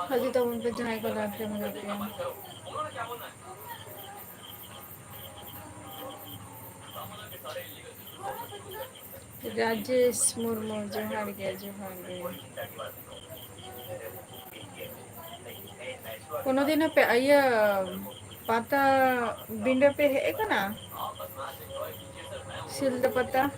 हाजी तो उन पे जाए को लाते हैं राजेश मुर्मू जोहार गे कोनो दिन पे आया पाता बिंडे पे है का ना सिल्दा पता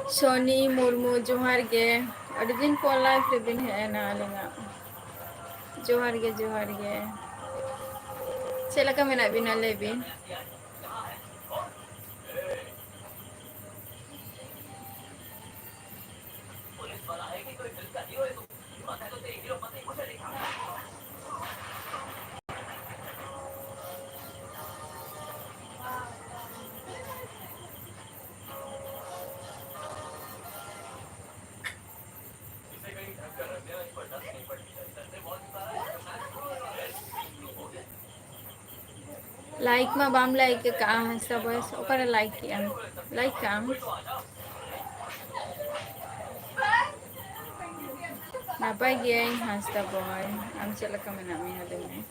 सोनी मुर्मू जोहार गे अड़ी दिन को लाइफ रे बिन है ना लेगा जोहार गे चला का मेना बिना ले बिन लाइक में बाम लाइक के का है सब बस ओकर लाइक किया लाइक काम नापाय गया हंसता बॉय हम चला का मेना में हदे में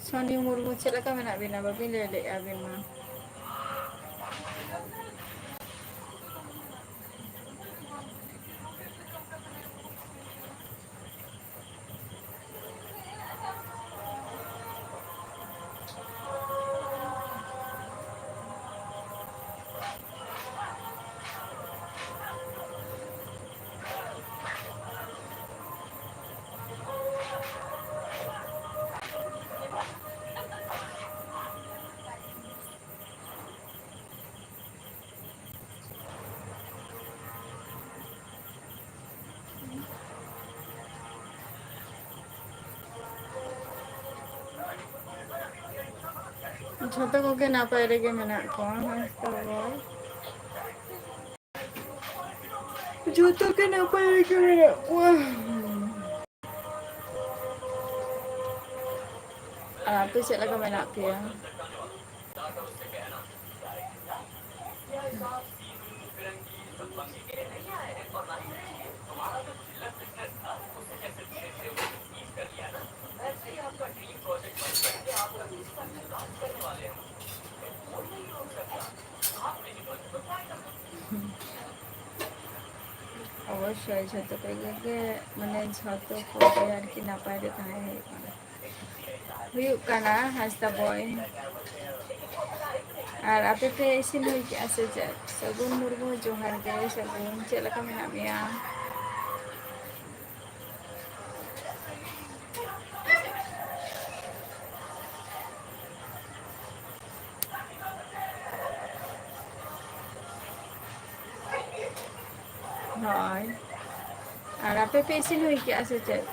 सोनी मुर्मू चला का मेना बिना बाबी ले ले अभी मां झोटो को के ना पाए के मेना कौन हंसता बॉय झोटो के ना पाए के मेना ᱟᱯᱮ ᱪᱮᱫ ᱞᱮᱠᱟ ᱢᱮᱱᱟᱜ ᱯᱮᱭᱟ? ᱚᱵᱚᱥᱥᱳᱭ ᱡᱷᱚᱛᱚ ᱠᱚᱜᱮ ᱢᱟᱱᱮ ᱡᱷᱚᱛᱚ ᱠᱚᱜᱮ ᱟᱨᱠᱤ ᱱᱟᱯᱟᱭ ᱨᱮ ᱛᱟᱦᱮᱸ ᱦᱩᱭᱩᱜ ᱠᱟᱱᱟ᱾ ᱦᱩᱭᱩᱜ ᱠᱟᱱᱟ ᱦᱟᱸᱥᱫᱟ ᱵᱳᱭ᱾ ᱟᱨ ᱟᱯᱮ ᱯᱮ ᱤᱥᱤᱱ ᱦᱩᱭ ᱠᱮᱜᱼᱟ ᱥᱮ ᱪᱮᱫ? ᱥᱟᱹᱜᱩᱱ ᱢᱩᱨᱢᱩ ᱡᱚᱦᱟᱨ ᱜᱮ ᱥᱟᱹᱜᱩᱱ, ᱪᱮᱫ ᱞᱮᱠᱟ ᱢᱮᱱᱟᱜ ᱢᱮᱭᱟ? ᱦᱳᱭ, ᱟᱨ ᱟᱯᱮ ᱯᱮ ᱤᱥᱤᱱ ᱦᱩᱭ ᱠᱮᱜᱼᱟ ᱥᱮ ᱪᱮᱫ?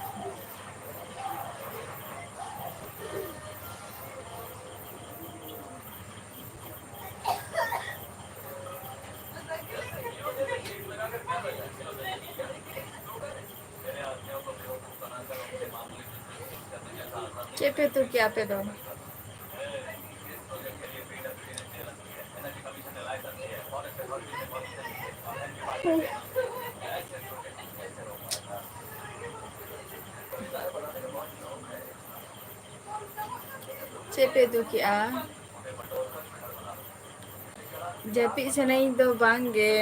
ᱪᱮᱫ ᱯᱮ ᱩᱛᱩ ᱠᱮᱜᱼᱟ ᱟᱯᱮ ᱫᱚ? ᱪᱮᱫ ᱯᱮ ᱩᱛᱩ ᱠᱮᱜᱼᱟ? ᱡᱟᱹᱯᱤᱫ ᱥᱟᱱᱟᱧ ᱫᱚ ᱵᱟᱝᱜᱮ,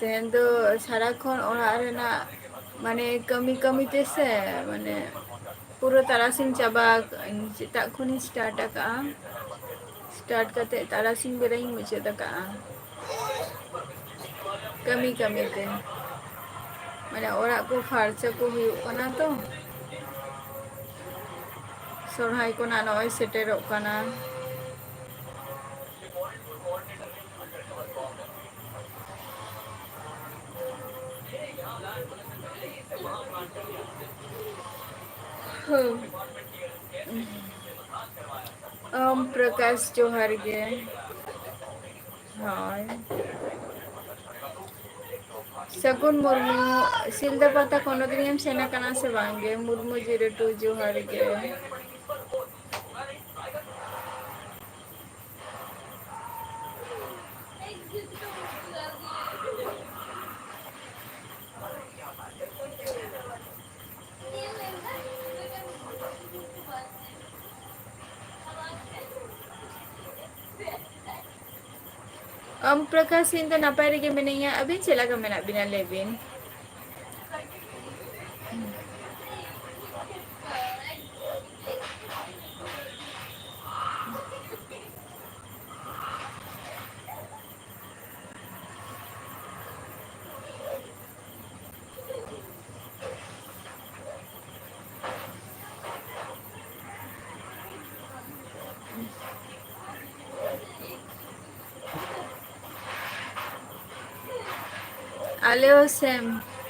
ᱛᱮᱦᱮᱧ ᱫᱚ ᱥᱟᱨᱟᱠᱷᱚᱱ ᱚᱲᱟᱜ ᱨᱮᱱᱟᱜ ᱢᱟᱱᱮ ᱠᱟᱹᱢᱤ ᱠᱟᱹᱢᱤ ᱛᱮᱥᱮ ᱢᱟᱱᱮ ᱯᱩᱨᱟᱹ ᱛᱟᱨᱟᱥᱤᱧ ᱪᱟᱵᱟ ᱠᱟᱜᱼᱟᱹᱧ, ᱥᱮᱛᱟᱜ ᱠᱷᱚᱱᱤᱧ ᱥᱴᱟᱨᱴ ᱟᱠᱟᱜᱼᱟ᱾ ᱥᱴᱟᱨᱴ ᱠᱟᱛᱮᱫ ᱛᱟᱨᱟᱥᱤᱧ ᱵᱮᱲᱟᱧ ᱢᱩᱪᱟᱹᱫ ᱟᱠᱟᱜᱼᱟ᱾ ᱠᱟᱹᱢᱤ ᱠᱟᱹᱢᱤ ᱛᱮ ᱢᱟᱱᱮ ᱚᱲᱟᱜ ᱠᱚ ᱯᱷᱟᱨᱪᱟ ᱠᱚ ᱦᱩᱭᱩᱜ ᱠᱟᱱᱟ ᱛᱚ᱾ ᱥᱚᱨᱦᱟᱭ ᱠᱚ ᱱᱚᱜᱼᱚᱭ ᱥᱮᱴᱮᱨᱚᱜ ᱠᱟᱱᱟ᱾ ᱯᱨᱚᱠᱟᱥ ᱡᱚᱦᱟᱨ ᱜᱮ᱾ ᱦᱳᱭ, ᱥᱟᱹᱜᱩᱱ ᱢᱩᱨᱢᱩ, ᱥᱤᱞᱫᱟᱹ ᱯᱟᱛᱟ ᱠᱳᱱᱳ ᱫᱤᱱᱮᱢ ᱥᱮᱱ ᱟᱠᱟᱱᱟ ᱥᱮ ᱵᱟᱝᱜᱮ? ᱢᱩᱨᱢᱩ ᱡᱤᱨᱟᱹ ᱴᱩ ᱡᱚᱦᱟᱨ ᱜᱮ᱾ ᱯᱨᱚᱠᱟᱥ, ᱤᱧ ᱫᱚ ᱱᱟᱯᱟᱭ ᱨᱮᱜᱮ ᱢᱤᱱᱟᱹᱧᱟ᱾ ᱟᱹᱵᱤᱱ ᱪᱮᱫ ᱞᱮᱠᱟ ᱢᱮᱱᱟᱜ ᱵᱤᱱᱟ ᱞᱟᱹᱭ ᱵᱤᱱ? ᱟᱞᱮ ᱦᱚᱸ ᱥᱮᱢ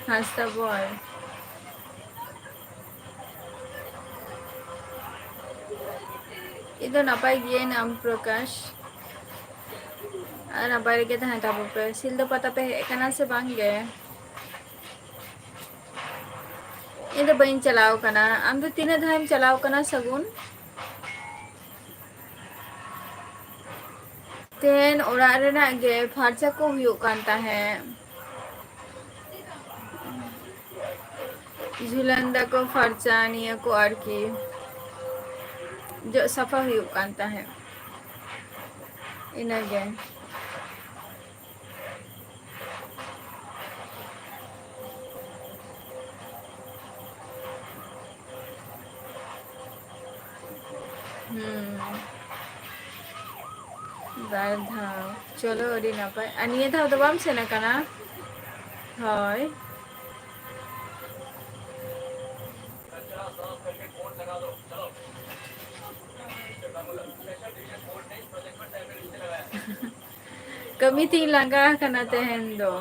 ᱦᱟᱸᱥᱫᱟ ᱵᱳᱭ᱾ ᱤᱧ ᱫᱚ ᱱᱟᱯᱟᱭ ᱜᱤᱭᱟᱹᱧ ᱟᱢ ᱯᱨᱚᱠᱟᱥ᱾ ᱟᱨ ᱱᱟᱯᱟᱭ ᱨᱮᱜᱮ ᱛᱟᱦᱮᱸ ᱛᱟᱵᱚᱱ ᱯᱮ᱾ ᱥᱤᱞᱫᱟᱹ ᱯᱟᱛᱟ ᱯᱮ ᱦᱮᱡ ᱟᱠᱟᱱᱟ ᱥᱮ ᱵᱟᱝ ᱜᱮ? ᱤᱧ ᱫᱚ ᱵᱟᱹᱧ ᱪᱟᱞᱟᱣ ᱟᱠᱟᱱᱟ᱾ ᱟᱢ ᱫᱚ ᱛᱤᱱᱟᱹᱜ ᱫᱷᱟᱣᱮᱢ ᱪᱟᱞᱟᱣ ᱟᱠᱟᱱᱟ ᱥᱟᱹᱜᱩᱱ? ᱛᱮᱦᱮᱧ ᱚᱲᱟᱜ ᱨᱮᱱᱟᱜ ᱜᱮ ᱯᱷᱟᱨᱪᱟ ᱠᱚ ᱦᱩᱭᱩᱜ ᱠᱟᱱ ᱛᱟᱦᱮᱸᱫ᱾ ᱡᱷᱩᱞᱟᱱ ᱫᱟᱠᱚ ᱯᱷᱟᱨᱪᱟ ᱱᱤᱭᱟᱹ ᱠᱚ ᱟᱨᱠᱤ ᱡᱚᱜ ᱥᱟᱯᱷᱟ ᱦᱩᱭᱩᱜ ᱠᱟᱱ ᱛᱟᱦᱮᱸᱫ᱾ ᱤᱱᱟᱹᱜᱮ᱾ ᱵᱟᱨ ᱫᱷᱟᱣ, ᱪᱚᱞᱚ ᱟᱹᱰᱤ ᱱᱟᱯᱟᱭ᱾ ᱟᱨ ᱱᱤᱭᱟᱹ ᱫᱷᱟᱣ ᱫᱚ ᱵᱟᱢ ᱥᱮᱱ ᱟᱠᱟᱱᱟ? ᱦᱳᱭ, ᱠᱟᱹᱢᱤ ᱛᱤᱧ ᱞᱟᱸᱜᱟ ᱟᱠᱟᱱᱟ ᱛᱮᱦᱮᱧ ᱫᱚ᱾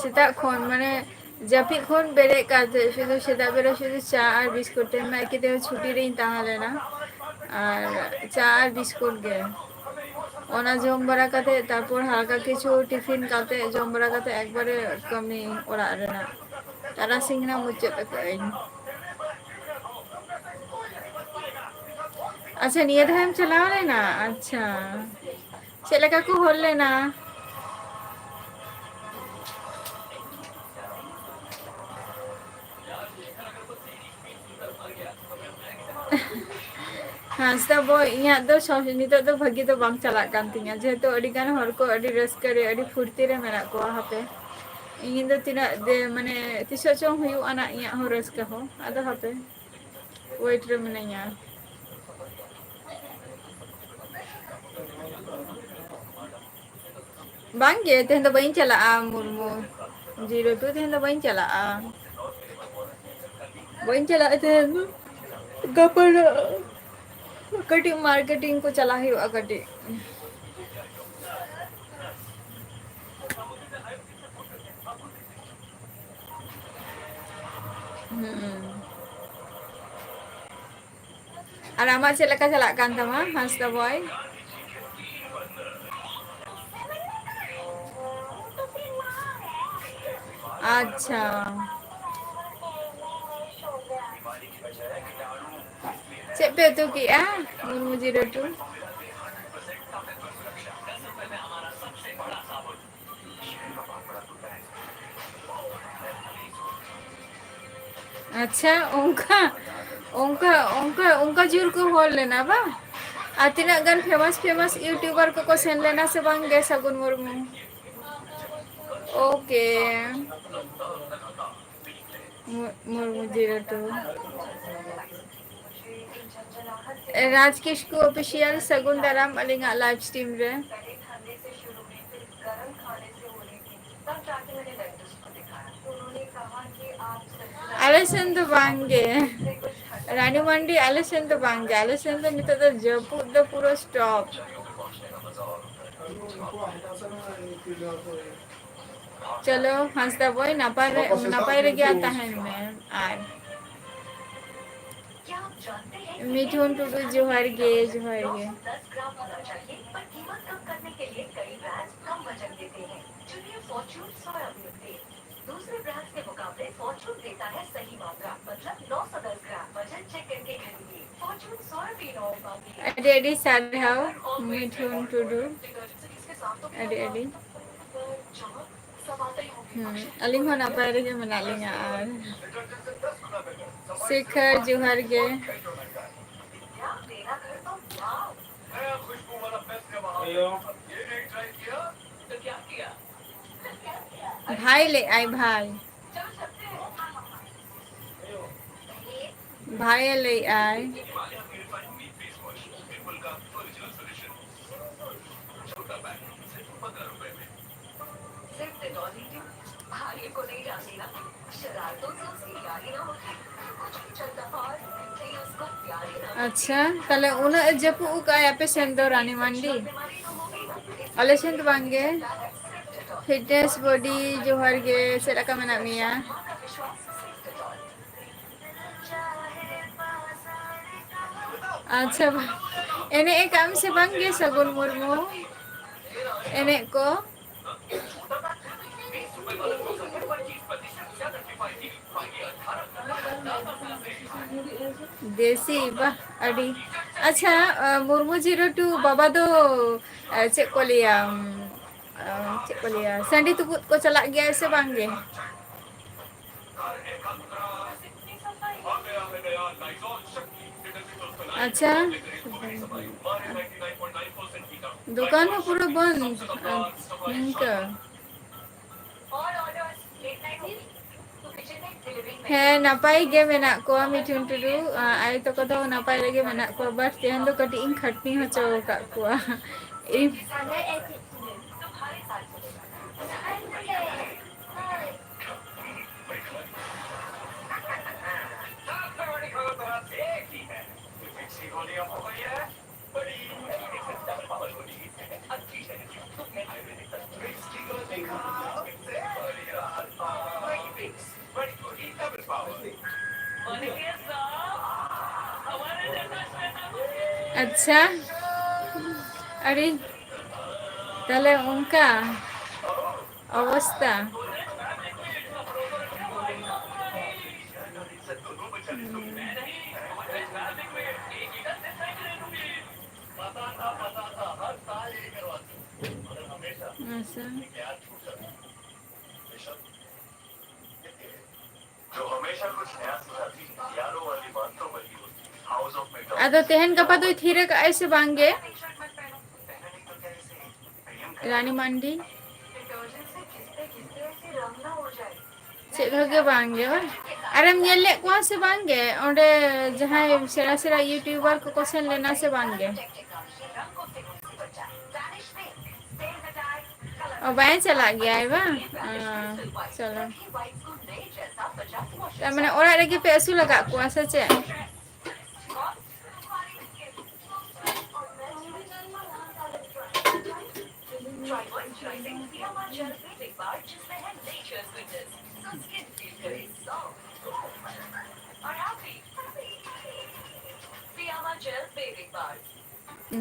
ᱥᱮᱛᱟᱜ ᱠᱷᱚᱱ ᱢᱟᱱᱮ ᱡᱟᱹᱯᱤᱫ ᱠᱷᱚᱱ ᱵᱮᱨᱮᱫ ᱠᱟᱛᱮ ᱥᱩᱫᱷᱩ ᱥᱮᱛᱟᱜ ᱵᱮᱲᱟ ᱥᱩᱫᱷᱩ ᱪᱟ ᱟᱨ ᱵᱤᱥᱠᱩᱴ ᱮᱢ ᱠᱮᱫᱟ᱾ ᱪᱷᱩᱴᱤ ᱨᱤᱧ ᱛᱟᱦᱮᱸ ᱞᱮᱱᱟ ᱟᱨ ᱪᱟ ᱟᱨ ᱵᱤᱥᱠᱩᱴ ᱜᱮ᱾ ᱚᱱᱟ ᱡᱚᱢ ᱵᱟᱲᱟ ᱠᱟᱛᱮᱫ ᱛᱟᱨᱯᱚᱨ ᱦᱟᱞᱠᱟ ᱠᱤᱪᱷᱩ ᱴᱤᱯᱷᱤᱱ ᱠᱟᱛᱮᱫ ᱡᱚᱢ ᱵᱟᱲᱟ ᱠᱟᱛᱮᱫ ᱮᱠᱵᱟᱨᱮ ᱠᱟᱹᱢᱤ ᱚᱲᱟᱜ ᱨᱮᱱᱟᱜ᱾ ᱛᱟᱨᱟᱥᱤᱧ ᱨᱮᱱᱟᱜ ᱢᱩᱪᱟᱹᱫ ᱟᱠᱟᱜᱼᱟᱹᱧ᱾ ᱟᱪᱪᱷᱟ ᱱᱤᱭᱟᱹ ᱫᱷᱟᱣᱮᱢ ᱪᱟᱞᱟᱣ ᱞᱮᱱᱟ? ᱟᱪᱪᱷᱟ ᱪᱮᱫ ᱞᱮᱠᱟ ᱠᱚ ᱦᱚᱲ ᱞᱮᱱᱟ? ᱦᱟᱸᱥᱫᱟ ᱵᱚᱭ ᱤᱧᱟᱹᱜ ᱫᱚ ᱱᱤᱛᱚᱜ ᱫᱚ ᱵᱷᱟᱹᱜᱤ ᱫᱚ ᱵᱟᱝ ᱪᱟᱞᱟᱜ ᱠᱟᱱ ᱛᱤᱧᱟᱹ, ᱡᱮᱦᱮᱛᱩ ᱟᱹᱰᱤ ᱜᱟᱱ ᱦᱚᱲ ᱠᱚ ᱟᱹᱰᱤ ᱨᱟᱹᱥᱠᱟᱹ ᱨᱮ ᱟᱹᱰᱤ ᱯᱷᱩᱨᱛᱤ ᱨᱮ ᱢᱮᱱᱟᱜ ᱠᱚᱣᱟ᱾ ᱦᱟᱯᱮ ᱤᱧ ᱫᱚ ᱛᱤᱱᱟᱹᱜ ᱢᱟᱱᱮ ᱛᱤᱥᱚᱜ ᱪᱚᱝ ᱦᱩᱭᱩᱜᱼᱟ ᱱᱟᱜ ᱤᱧᱟᱹᱜ ᱦᱚᱸ ᱨᱟᱹᱥᱠᱟᱹ ᱦᱚᱸ, ᱟᱫᱚ ᱦᱟᱯᱮ ᱳᱭᱮᱴ ᱨᱮ ᱢᱤᱱᱟᱹᱧᱟ᱾ ᱵᱟᱝᱜᱮ ᱛᱮᱦᱮᱧ ᱫᱚ ᱵᱟᱹᱧ ᱪᱟᱞᱟᱜᱼᱟ ᱢᱩᱨᱢᱩ 02 ᱛᱮᱦᱮᱧ ᱫᱚ ᱵᱟᱹᱧ ᱪᱟᱞᱟᱜᱼᱟ᱾ ᱵᱟᱹᱧ ᱪᱟᱞᱟᱜᱼᱟ ᱛᱮᱦᱮᱧ ᱫᱚ, ᱜᱟᱯᱟ ᱠᱟᱹᱴᱤᱡ ᱢᱟᱨᱠᱮᱴᱤᱝ ᱠᱚ ᱪᱟᱞᱟᱜ ᱦᱩᱭᱩᱜᱼᱟ ᱠᱟᱹᱴᱤᱡ᱾ ᱟᱨ ᱟᱢᱟᱜ ᱪᱮᱫ ᱞᱮᱠᱟ ᱪᱟᱞᱟᱜ ᱠᱟᱱ ᱛᱟᱢᱟ ᱦᱟᱸᱥᱫᱟ ᱵᱚᱭ? ᱟᱪᱪᱷᱟ ᱪᱮᱫ ᱯᱮ ᱩᱛᱩ ᱠᱮᱜᱼᱟ ᱢᱩᱨᱢᱩ 02? ᱟᱪᱪᱷᱟ ᱚᱝᱠᱟ ᱚᱝᱠᱟ ᱚᱝᱠᱟ ᱚᱝᱠᱟ ᱡᱳᱨ ᱠᱚ ᱦᱚᱲ ᱞᱮᱱᱟ ᱵᱟᱝ? ᱟᱨ ᱛᱤᱱᱟᱹᱜ ᱜᱟᱱ ᱯᱷᱮᱢᱟᱥ ᱯᱷᱮᱢᱟᱥ ᱤᱭᱩᱴᱩᱵᱟᱨ ᱠᱚᱠᱚ ᱥᱮᱱ ᱞᱮᱱᱟ ᱥᱮ ᱵᱟᱝ ᱜᱮ ᱥᱟᱹᱜᱩᱱ ᱢᱩᱨᱢᱩ? ᱳᱠᱮ ᱢᱩᱨᱢᱩ 02 ᱨᱟᱡᱽ ᱠᱤᱥᱠᱩ ᱚᱯᱷᱤᱥᱤᱭᱟᱞ ᱥᱟᱹᱜᱩᱱ ᱫᱟᱨᱟᱢ ᱟᱹᱞᱤᱧᱟᱜ ᱞᱟइव स्ट्रीम ᱨᱮ। ᱟᱞᱮ ᱥᱮᱱ ᱫᱚ ᱵᱟᱝ ᱜᱮ ᱨᱟᱱᱤ ᱢᱟᱱᱰᱤ ᱟᱞᱮ ᱥᱮᱱ ᱫᱚ ᱵᱟᱝ ᱜᱮ, ᱟᱞᱮ ᱥᱮᱱ ᱫᱚ ᱱᱤᱛᱚᱜ ᱫᱚ ᱡᱟᱹᱯᱩᱫ ᱫᱚ ᱯᱩᱨᱟᱹ ᱥᱴᱚᱯ। ᱪᱚᱞᱚ ᱦᱟᱸᱥᱫᱟ ᱵᱚᱭ ᱱᱟᱯᱟᱭ ᱨᱮᱜᱮ ᱛᱟᱦᱮᱱ ᱢᱮ। ᱟᱨ ᱢᱤᱴᱷᱩᱱ ᱴᱩᱰू जोहार गे जोहार गे। दूसरे ब्रांड के मुकाबले फॉर्चून देता है सही मात्रा, मतलब 910 ग्राम वजन चेक करके खरीदिए। फॉर्चून सोयाबीन ऑयल मांगिए। अरे अरे साधाव मिठुन टुडू अरे अरे अलिंग हो नपाय रे मना लिंगा आर शिखर जोहार गे। भाई ले आई भाई भाई ले आई। अच्छा ताले उना जपु का पे सेन दो रानी मंडी आले सेन दो बांगे फिटनेस बॉडी जोहार गे सेरा का मना मिया। अच्छा एने एक काम से बांगे सगुन मुर्मू एने को देसी बा अड़ी। अच्छा मुर्मू 02 बाबा दो चेक को लिया चेक को लिया संडी तुपुत को चला गया ऐसे बांगे। अच्छा दुकान हो पूरा बंद इनका है नपाई गे मेना को मिठुन टुडू आई तो कदो नपाई रे गे मेना को बस तेहन दो कटी इन खटनी हो चो का को अच्छा अरे ताले उनका अवस्था अच्छा अदो तेहन गपा तो थीरे का ऐसे बांगे रानी मंडी चेक के बांगे बा अरे हम ये ले कौन से बांगे और जहाँ सेरा सेरा यूट्यूबर को क्वेश्चन लेना से बांगे और बाएं चला गया है बा चलो मैंने और लगी पैसू लगा को सचे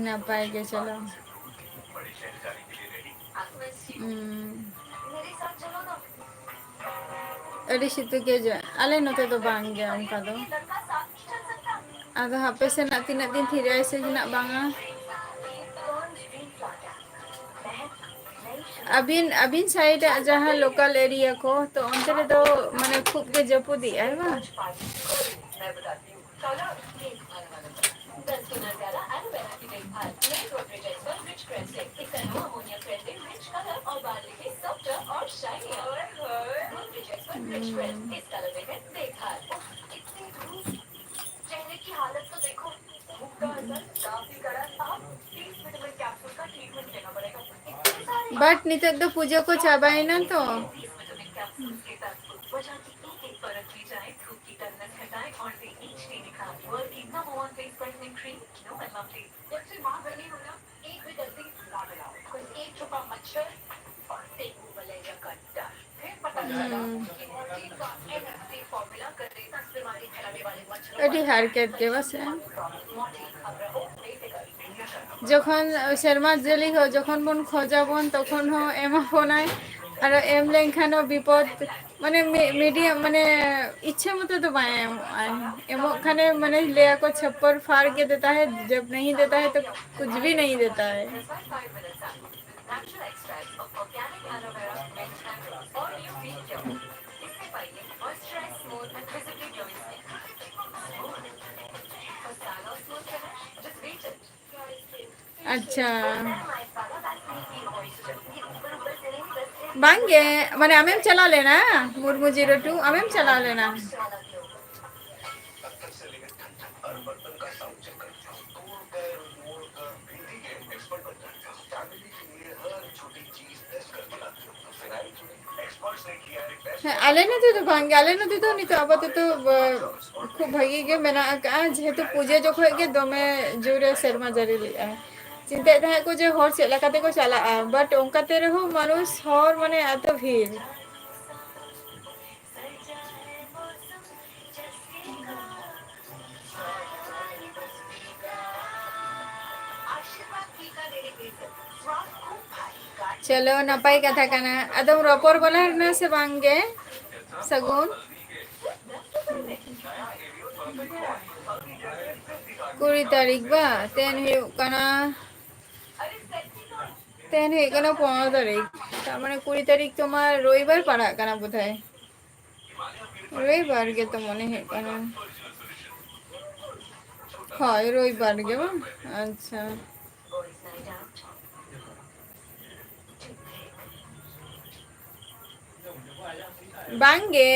ना पाएंगे चलो अरे शितु के जो अले नोते तो बांग गया उनका तो अगर हापे से ना तीन दिन थी ऐसे ही ना बांगा अबिन अबिन साइड जहाँ लोकल एरिया को तो अंतर तो माने खूब के जपू दिया है बा बट नहीं तो पूजा को चाबाई ना तो अरे हारकेट के बस যখন শর্মা জেলি হয় যখন বন খোঁজাবন তখন হ এমা ফোনায় আর এম লেনখানো বিপদ মানে मीडियम মানে इच्छे मतो तो बाय एमो खाने मैंने लिया को छप्पर फाड़ के देता है जब नहीं देता है तो कुछ भी नहीं देता है अच्छा बांगे माने आमेम चला लेना मुर्मू 02 आमेम चला लेना आले ना तो भांगे आले ना तो नहीं तो अब तो खूब भागी के मेना जेहेतु पूजे जो के दमे जोरे शर्मा जारी लिया चिंता था को जे हर से लकाते को चला बट ओंकाते रहो मानुष हर माने एत भीड़ चलो नपाई कथा कना अदम रोपर बोला ना से बांगे सगुन 20 तारीख बा तेन हुयु कना तेन हुयु कना 15 तारीख तार माने 20 तारीख तुम्हार रविवार पड़ा कना बोधाय रविवार के तो मने है कना हाय रविवार के बा अच्छा बांगे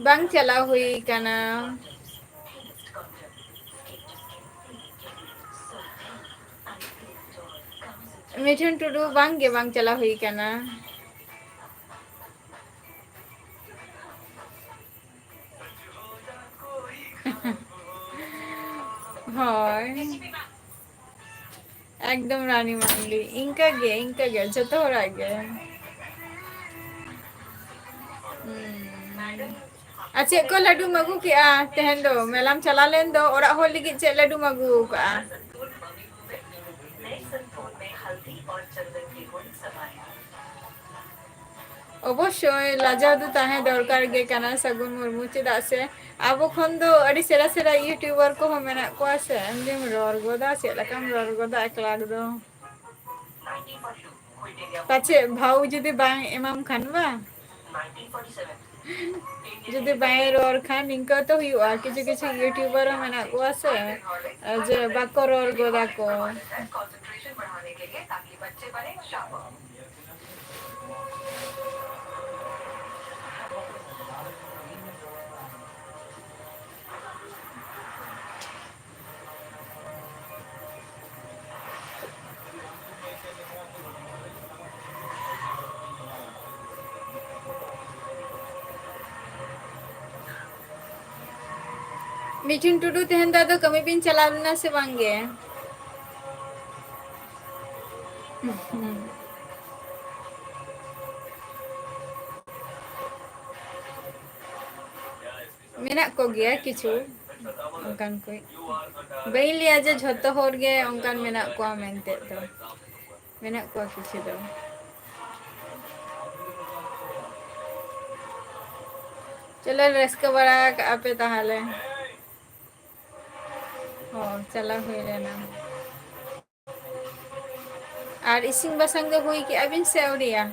बांग चला हुई कना मिठुन टुडू बांगे बांग चला हुई कना हाय एकदम रानी मंडी इनका गे जतो हो रहा गे अच्छा को लड्डू मगु के तेहन दो मेलाम चला लेन दो और हो लिगी चे लड्डू मगु का অবশ্যই লাজাও তো তাহে দরকার গে কানা সাগুন মুরমু চেদা সে আবো খন দো আড়ি সেরা সেরা ইউটিউবার को मेना को আছে एमडीम रर गोदा से लकम रर गोदा 1 लाख दो ᱯᱟᱪᱮᱫ ᱵᱷᱟᱣ ᱡᱩᱫᱤ ᱵᱟᱝ ᱮᱢᱟᱢ ᱠᱷᱟᱱ ᱵᱟᱝ ᱡᱩᱫᱤ ᱵᱟᱭ ᱨᱚᱲ ᱠᱷᱟᱱ ᱱᱤᱝᱠᱟᱹ ᱛᱚ ᱦᱩᱭᱩᱜᱼᱟ ᱠᱤᱪᱷᱩ ᱠᱤᱪᱷᱩ ᱤᱭᱩᱴᱩᱵᱟᱨ ᱦᱚᱸ ᱢᱮᱱᱟᱜ ᱠᱚᱣᱟ ᱥᱮ ᱡᱮ ᱵᱟᱠᱚ ᱨᱚᱲ ᱜᱚᱫᱟ ᱠᱚ ᱢᱤᱴᱷᱩᱱ ᱴᱩᱰᱩ ᱛᱮᱦᱮᱧ ᱫᱚ ᱟᱫᱚ ᱠᱟᱹᱢᱤ ᱵᱤᱱ ᱪᱟᱞᱟᱣ ᱞᱮᱱᱟ ᱥᱮ ᱵᱟᱝ ᱜᱮ? ᱢᱮᱱᱟᱜ ᱠᱚᱜᱮᱭᱟ ᱠᱤᱪᱷᱩ ᱚᱱᱠᱟᱱ ᱠᱚ ᱵᱟᱹᱧ ᱞᱟᱹᱭᱟ ᱡᱮ ᱡᱷᱚᱛᱚ ᱦᱚᱲ ᱜᱮ ᱚᱱᱠᱟᱱ ᱢᱮᱱᱟᱜ ᱠᱚᱣᱟ ᱢᱮᱱᱛᱮ ᱫᱚ ᱢᱮᱱᱟᱜ ᱠᱚᱣᱟ ᱠᱤᱪᱷᱩ ᱫᱚ ᱪᱚᱞᱚ ᱨᱟᱹᱥᱠᱟᱹ ᱵᱟᱲᱟ ᱠᱟᱜᱼᱟ ᱯᱮ ᱛᱟᱦᱚᱞᱮ ᱦᱚᱸ ᱪᱟᱞᱟᱣ ᱦᱩᱭ ᱞᱮᱱᱟ ᱟᱨ ᱤᱥᱤᱱ ᱵᱟᱥᱟᱝ ᱫᱚ ᱦᱩᱭ ᱠᱮᱜᱼᱟ ᱵᱤᱱ ᱥᱮ ᱟᱹᱣᱨᱤᱭᱟ?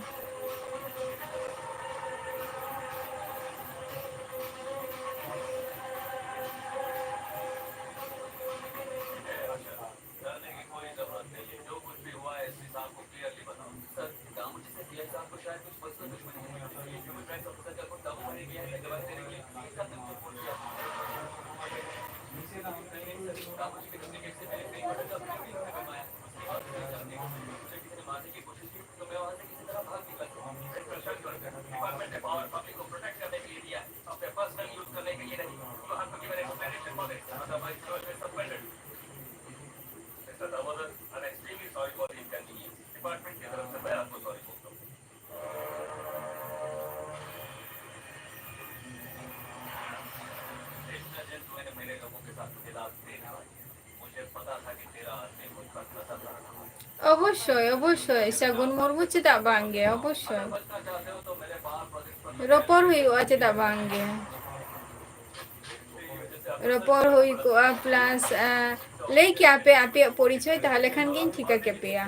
অবশ্যই অবশ্যই সাগুন মুর্মু চেদাগ বাংগে অবশ্যই ᱨᱚᱯᱚᱲ ᱦᱩᱭᱩᱜᱼᱟ ᱪᱮᱫᱟᱜ ᱵᱟᱝ ᱜᱮ ᱨᱚᱯᱚᱲ ᱦᱩᱭ ᱠᱚᱜᱼᱟ ᱯᱞᱟᱥ ᱞᱟᱹᱭ ᱠᱮᱭᱟ ᱯᱮ ᱟᱯᱮᱭᱟᱜ ᱯᱚᱨᱤᱪᱚᱭ ᱛᱟᱦᱚᱞᱮ ᱠᱷᱟᱱ ᱜᱤᱧ ᱴᱷᱤᱠᱟᱹ ᱠᱮᱯᱮᱭᱟ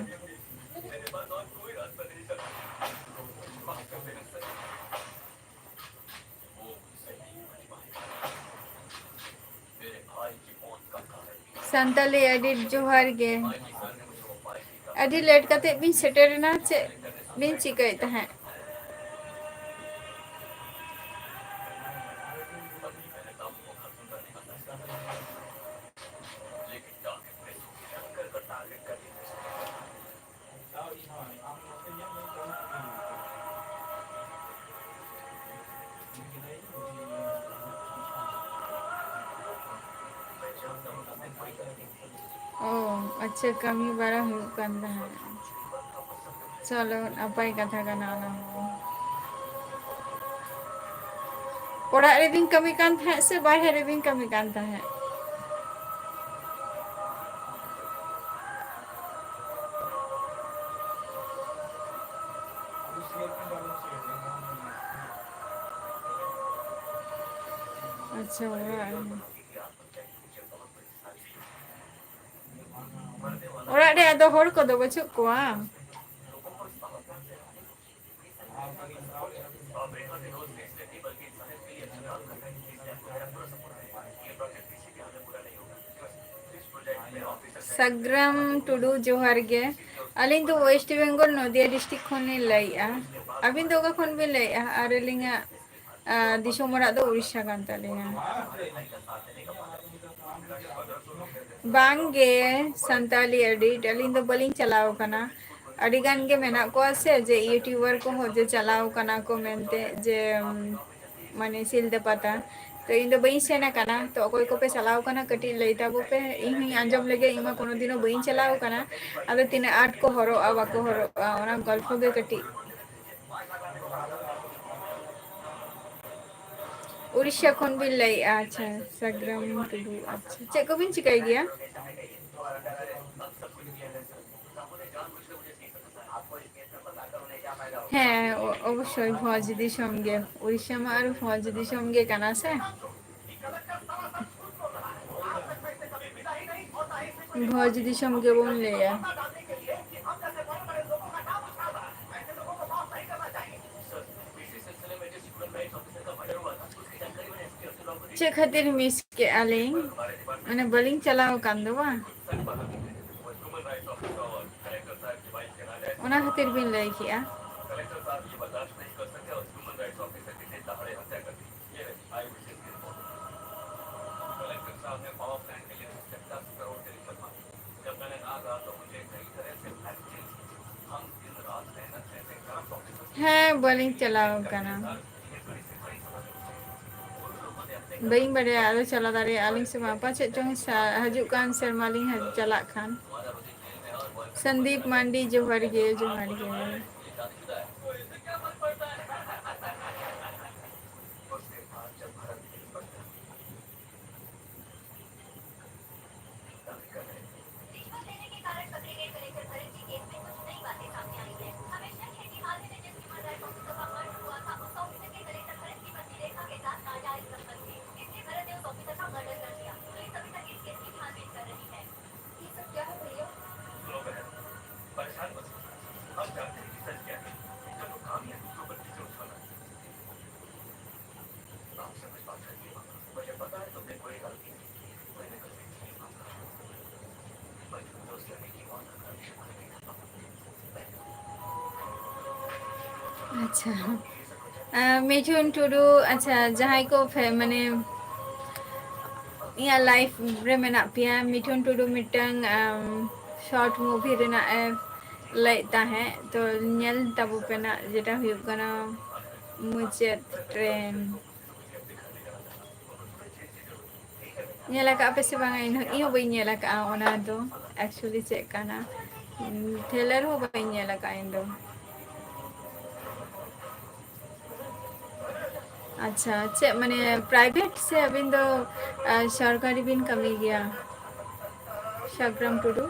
ᱥᱟᱱᱛᱟᱞᱤ ᱟᱹᱰᱤ ᱡᱚᱦᱟᱨ ᱜᱮ ᱟᱹᱰᱤ ᱞᱮᱴ ᱠᱟᱛᱮᱫ ᱵᱤᱱ ᱥᱮᱴᱮᱨᱮᱱᱟ ᱪᱮᱫ ᱵᱤᱱ ᱪᱤᱠᱟᱹᱭᱮᱫ ᱛᱟᱦᱮᱸᱫ ᱚ ᱟᱪᱪᱷᱟ ᱠᱟᱹᱢᱤ ᱵᱟᱲᱟ ᱦᱩᱭᱩᱜ ᱠᱟᱱ ᱛᱟᱦᱮᱸᱫ ᱪᱚᱞᱚ ᱱᱟᱯᱟᱭ ᱠᱟᱛᱷᱟ ᱠᱟᱱᱟ ᱚᱱᱟ ᱦᱚᱸ ᱚᱲᱟᱜ ᱨᱮᱵᱤᱱ ᱠᱟᱹᱢᱤ ᱠᱟᱱ ᱛᱟᱦᱮᱸᱫ ᱥᱮ ᱵᱟᱦᱨᱮ ᱨᱮᱵᱤᱱ ᱠᱟᱹᱢᱤ ᱠᱟᱱ ᱛᱟᱦᱮᱸᱫ ᱟᱪᱪᱷᱟ ᱚᱲᱟᱜ ᱨᱮ ᱟᱫᱚ ᱦᱚᱲ ᱠᱚᱫᱚ ᱵᱟᱹᱪᱩᱜ ᱠᱚᱣᱟ ᱥᱟᱜᱽᱨᱟᱢ ᱴᱩᱰᱩ ᱡᱚᱦᱟᱨ ᱜᱮ ᱟᱹᱞᱤᱧ ᱫᱚ ᱳᱭᱮᱥᱴ ᱵᱮᱝᱜᱚᱞ ᱱᱚᱫᱤᱭᱟ ᱰᱤᱥᱴᱤᱠ ᱠᱷᱚᱱᱞᱤᱧ ᱞᱟᱹᱭᱮᱫᱼᱟ ᱟᱹᱵᱤᱱ ᱫᱚ ᱚᱠᱟ ᱠᱷᱚᱱ ᱵᱤᱱ ᱞᱟᱹᱭᱮᱫᱼᱟ ᱟᱨ ᱟᱹᱞᱤᱧᱟᱜ ᱫᱤᱥᱚᱢ ᱚᱲᱟᱜ ᱫᱚ ᱩᱲᱤᱥᱥᱟ ᱠᱟᱱ ᱛᱟᱹᱞᱤᱧᱟ ᱵᱟᱝᱜᱮ ᱥᱟᱱᱛᱟᱞᱤ ᱮᱰᱤᱴ ᱟᱹᱞᱤᱧ ᱫᱚ ᱵᱟᱹᱞᱤᱧ ᱪᱟᱞᱟᱣ ᱟᱠᱟᱱᱟ ᱟᱹᱰᱤ ᱜᱟᱱ ᱜᱮ ᱢᱮᱱᱟᱜ ᱠᱚᱣᱟ ᱥᱮ ᱡᱮ ᱤᱭᱩᱴᱩᱵᱟᱨ ᱠᱚᱦᱚᱸ ᱡᱮ ᱪᱟᱞᱟᱣ ᱠᱟᱱᱟ ᱠᱚ ᱢᱮᱱᱛᱮ ᱡᱮ ᱢᱟᱱᱮ ᱥᱤᱞᱫᱟᱹ ᱯᱟᱛᱟ ᱛᱚ ᱤᱧ ᱫᱚ ᱵᱟᱹᱧ ᱥᱮᱱ ᱟᱠᱟᱱᱟ ᱛᱚ ᱚᱠᱚᱭ ᱠᱚᱯᱮ ᱪᱟᱞᱟᱣ ᱟᱠᱟᱱᱟ ᱠᱟᱹᱴᱤᱡ ᱞᱟᱹᱭ ᱛᱟᱵᱚ ᱯᱮ ᱤᱧ ᱦᱚᱧ ᱟᱸᱡᱚᱢ ᱞᱮᱜᱮ ᱤᱧ ᱢᱟ ᱠᱳᱱᱳ ᱫᱤᱱ ᱦᱚᱸ ᱵᱟᱹᱧ ᱪᱟᱞᱟᱣ ᱟᱠᱟᱱᱟ ᱟᱫᱚ ᱛᱤᱱᱟᱹᱜ ᱟᱸᱴ ᱠᱚ ᱦᱚᱨᱚᱜᱼᱟ ᱵᱟᱠᱚ ᱦᱚᱨᱚᱜᱼᱟ ᱚᱱᱟ ᱜᱚᱞᱯᱷᱚ ᱜᱮ ᱠᱟᱹᱴᱤᱡ ᱩᱲᱤᱥᱥᱟ ᱠᱷᱚᱱ ᱵᱤᱱ ᱞᱟᱹᱭᱮᱫᱼᱟ ᱟᱪᱪᱷᱟ ᱥᱟᱜᱽᱨᱟᱢ ᱴᱩᱰᱩ ᱟᱪᱪᱷᱟ ᱪᱮᱫ ᱠᱚᱵᱤᱱ ᱪᱤᱠᱟᱹᱭ ᱜᱮᱭᱟ ᱦᱮᱸ ᱚᱵᱚᱥᱥᱳᱭ ᱵᱷᱚᱡᱽ ᱫᱤᱥᱚᱢ ᱜᱮ ᱩᱲᱤᱥᱥᱟ ᱢᱟ ᱟᱨ ᱵᱷᱚᱡᱽ ᱫᱤᱥᱚᱢ ᱜᱮ ᱠᱟᱱᱟ ᱥᱮ ᱵᱷᱚᱡᱽ ᱫᱤᱥᱚᱢ ᱜᱮᱵᱚᱱ ᱞᱟᱹᱭᱟ ᱪᱮᱫ ᱠᱷᱟᱹᱛᱤᱨ ᱢᱤᱥ ᱠᱮᱜᱼᱟ ᱞᱤᱧ ᱢᱟᱱᱮ ᱵᱟᱹᱞᱤᱧ ᱪᱟᱞᱟᱣ ᱟᱠᱟᱱ ᱫᱚ ᱵᱟᱝ ᱚᱱᱟ ᱠᱷᱟᱹᱛᱤᱨ ᱵᱤᱱ ᱞᱟᱹᱭ ᱠᱮᱜᱼᱟ ᱦᱮᱸ ᱵᱟᱹᱞᱤᱧ ᱪᱟᱞᱟᱣ ᱟᱠᱟᱱᱟ ᱵᱟᱹᱧ ᱵᱟᱲᱟᱭᱟ ᱟᱫᱚ ᱪᱟᱞᱟᱣ ᱫᱟᱲᱮᱭᱟᱜᱼᱟ ᱟᱹᱞᱤᱧ ᱥᱮ ᱵᱟᱝ ᱯᱟᱪᱮᱫ ᱪᱚᱝ ᱦᱤᱡᱩᱜ ᱠᱟᱱ ᱥᱮᱨᱢᱟ ᱞᱤᱧ ᱪᱟᱞᱟᱜ ᱠᱷᱟᱱ ᱥᱚᱱᱫीप मांडी जोहार गे जोहार गे अच्छा मिठुन टुडू अच्छा जहां को माने ᱤᱧᱟᱹᱜ ᱞᱟᱭᱤফ ᱨᱮ ᱢᱮᱱᱟᱜ ᱯᱮᱭᱟ ᱢᱤᱴᱷᱩᱱ ᱴᱩᱰᱩ ᱢᱤᱫᱴᱟᱝ ᱥᱚᱨᱴ ᱢᱩᱵᱷᱤ ᱨᱮᱱᱟᱜ ᱮ ᱞᱟᱹᱭ ᱛᱟᱦᱮᱸ ᱛᱚ ᱧᱮᱞ ᱛᱟᱵᱚ ᱯᱮᱱᱟᱜ ᱡᱮᱴᱟ ᱦᱩᱭᱩᱜ ᱠᱟᱱᱟ ᱢᱩᱪᱟᱹᱫ ᱴᱨᱮᱱ ᱧᱮᱞ ᱟᱠᱟᱫ ᱯᱮ ᱥᱮ ᱵᱟᱝᱟ ᱤᱧᱦᱚᱸ ᱵᱟᱹᱧ ᱧᱮᱞ ᱟᱠᱟᱫᱼᱟ ᱚᱱᱟ ᱫᱚ ᱮᱠᱪᱩᱭᱮᱞᱤ ᱪᱮᱫ ᱠᱟᱱᱟ ᱴᱷᱮᱞᱟᱨ ᱦᱚᱸ ᱵᱟᱹᱧ ᱧᱮᱞ ᱟᱠᱟᱫᱼᱟ ᱤᱧ ᱫᱚ ᱟᱪᱪᱷᱟ ᱪᱮᱫ ᱢᱟᱱᱮ ᱯᱨᱟᱭᱵᱷᱮᱴ ᱥᱮ ᱟᱹᱵᱤᱱ ᱫᱚ ᱥᱚᱨᱠᱟরি ᱵᱤᱱ ᱠᱟᱹᱢᱤ ᱜᱮᱭᱟ ᱥᱟᱜᱨᱟᱢ ᱴᱩᱰᱩ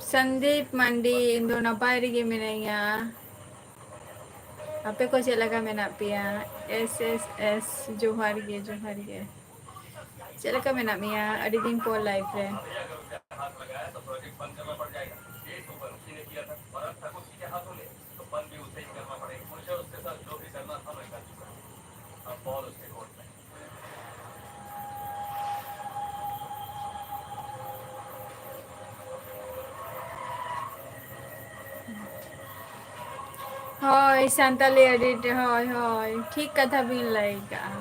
ᱥᱚᱱᱫीप मांडी ᱤᱧ ᱫᱚ ᱱᱟᱯᱟᱭ ᱨᱮᱜᱮ ᱢᱤᱱᱟᱹᱧᱟ ᱟᱯᱮ ᱠᱚ ᱪᱮᱫ ᱞᱮᱠᱟ ᱢᱮᱱᱟᱜ ᱯᱮᱭᱟ ᱮᱥ ᱮᱥ ᱮᱥ ᱡᱚᱦᱟᱨ ᱜᱮ ᱡᱚᱦᱟᱨ ᱜᱮ ᱪᱮᱫ ᱞᱮᱠᱟ ᱢᱮᱱᱟᱜ ᱢᱮᱭᱟ ᱟᱹᱰᱤ ᱫᱤᱱ ᱯᱚᱨ ᱞᱟᱭᱤᱯ ᱨᱮ ᱦᱳᱭ ᱥᱟᱱᱛᱟᱞᱤ ᱮᱰᱤᱴ ᱦᱳᱭ ᱦᱳᱭ ᱴᱷᱤᱠ ᱠᱟᱛᱷᱟ ᱵᱤᱱ ᱞᱟᱹᱭ ᱠᱟᱜᱼᱟ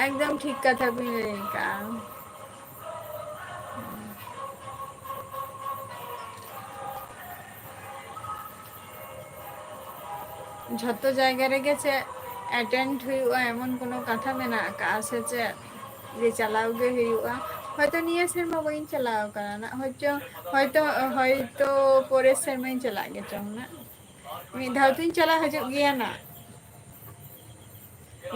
ᱮᱠᱫᱚᱢ ᱴᱷᱤᱠ ᱠᱟᱛᱷᱟ ᱵᱤᱱ ᱞᱟᱹᱭ ᱠᱟᱜᱼᱟ ᱡᱷᱚᱛᱚ ᱡᱟᱭᱜᱟ ᱨᱮᱜᱮ ᱪᱮᱫ ᱮᱴᱮᱱᱰ ᱦᱩᱭᱩᱜᱼᱟ ᱮᱢᱚᱱ কোনো ᱠᱟᱛᱷᱟ ᱢᱮᱱᱟᱜ ᱟᱠᱟᱜᱼᱟ ᱥᱮ ᱪᱮᱫ ᱡᱮ ᱪᱟᱞᱟᱣ ᱜᱮ ᱦᱩᱭᱩᱜᱼᱟ ᱦᱚᱭᱛᱚ ᱱᱤᱭᱟᱹ ᱥᱮᱨᱢᱟ ᱵᱟᱹᱧ ᱪᱟᱞᱟᱣ ᱟᱠᱟᱱᱟ ᱦᱚᱭᱛᱚ ᱯᱚᱨᱮᱨ ᱥᱮᱨᱢᱟᱧ ᱪᱟᱞᱟᱜ ᱜᱮ ᱪᱚᱝ ᱱᱟᱜ ᱢᱤᱫ ᱫᱷᱟᱣ ᱛᱚᱧ ᱪᱟᱞᱟᱣ ᱦᱤᱡᱩᱜ ᱜᱮᱭᱟ ᱱᱟᱜ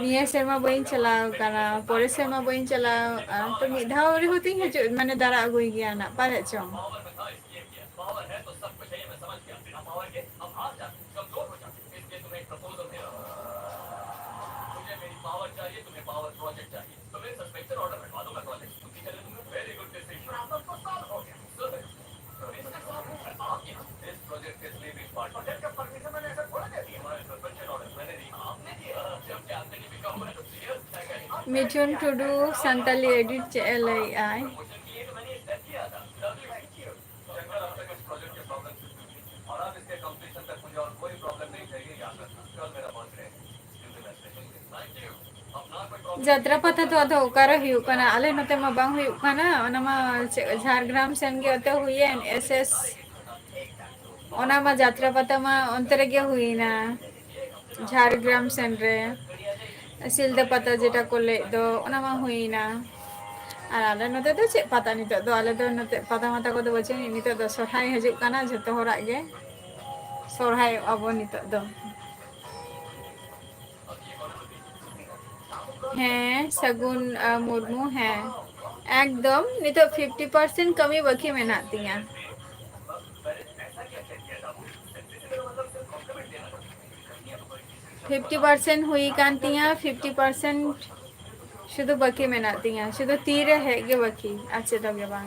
ᱱᱤᱭᱟᱹ ᱥᱮᱨᱢᱟ ᱵᱟᱹᱧ ᱪᱟᱞᱟᱣ ᱟᱠᱟᱱᱟ ᱯᱚᱨᱮᱨ ᱥᱮᱨᱢᱟ ᱵᱟᱹᱧ ᱪᱟᱞᱟᱣᱼᱟ ᱛᱚ ᱢᱤᱫ ᱫᱷᱟᱣ ᱨᱮᱦᱚᱸ ᱛᱚᱧ ᱦᱤᱡᱩᱜ ᱢᱟᱱᱮ ᱫᱟᱬᱟ ᱟᱹᱜᱩᱭ ᱜᱮᱭᱟ ᱱᱟᱜ ᱯᱟᱞᱮᱫ ᱪᱚᱝ मिठुन टुडू सानताली एडिट चे लई ᱡᱟᱛᱨᱟ ᱯᱟᱛᱟ ᱫᱚ ᱟᱫᱚ ᱚᱠᱟᱨᱮ ᱦᱩᱭᱩᱜ ᱠᱟᱱᱟ ᱟᱞᱮ ᱱᱚᱛᱮ ᱢᱟ ᱵᱟᱝ ᱦᱩᱭᱩᱜ ᱠᱟᱱᱟ ᱚᱱᱟ ᱢᱟ ᱡᱷᱟᱲᱜᱨᱟᱢ ᱥᱮᱱ ᱜᱮ ᱚᱛᱮ ᱦᱩᱭᱮᱱ ᱮᱥ ᱚᱱᱟ ᱢᱟ ᱡᱟᱛᱨᱟ ᱯᱟᱛᱟ ᱢᱟ ᱚᱱᱛᱮ ᱨᱮᱜᱮ ᱦᱩᱭᱱᱟ ᱡᱷᱟᱲᱜᱨᱟᱢ ᱥᱮᱱ ᱨᱮ ᱥᱤᱞᱫᱟᱹ ᱯᱟᱛᱟ ᱡᱮᱴᱟ ᱠᱚ ᱞᱟᱹᱭ ᱫᱚ ᱚᱱᱟ ᱢᱟ ᱦᱩᱭᱱᱟ ᱟᱨ ᱟᱞᱮ ᱱᱚᱛᱮ ᱫᱚ ᱪᱮᱫ ᱯᱟᱛᱟ ᱱᱤᱛᱚᱜ ᱫᱚ ᱟᱞᱮ ᱫᱚ ᱱᱚᱛᱮ ᱯᱟᱛᱟ ᱢᱟᱛᱟ ᱠᱚᱫᱚ ᱵᱟᱹᱪᱩᱜ ᱱᱤᱛᱚᱜ ᱫᱚ ᱥᱚᱨᱦᱟᱭ ᱦᱤᱡᱩᱜ ᱠᱟᱱᱟ ᱡᱷᱚᱛᱚ ᱦᱚᱲᱟᱜ ᱜᱮ ᱥᱚᱨᱦᱟᱭᱚᱜᱼᱟ ᱵᱚᱱ ᱱᱤᱛᱚᱜ ᱫᱚ ᱦᱮᱸ ᱥᱟᱹᱜᱩᱱ ᱢᱩᱨᱢᱩ ᱦᱮᱸ ᱮᱠᱫᱚᱢ ᱱᱤᱛᱚᱜ 50% ᱠᱟᱹᱢᱤ ᱵᱟᱹᱠᱤ ᱢᱮᱱᱟᱜ ᱛᱤᱧᱟ 50% ᱦᱩᱭ ᱠᱟᱱ ᱛᱤᱧᱟ 50% শুধু বাকি মেনাত তিঙা শুধু তীরে হে গে বাকি আছে তো গে বাং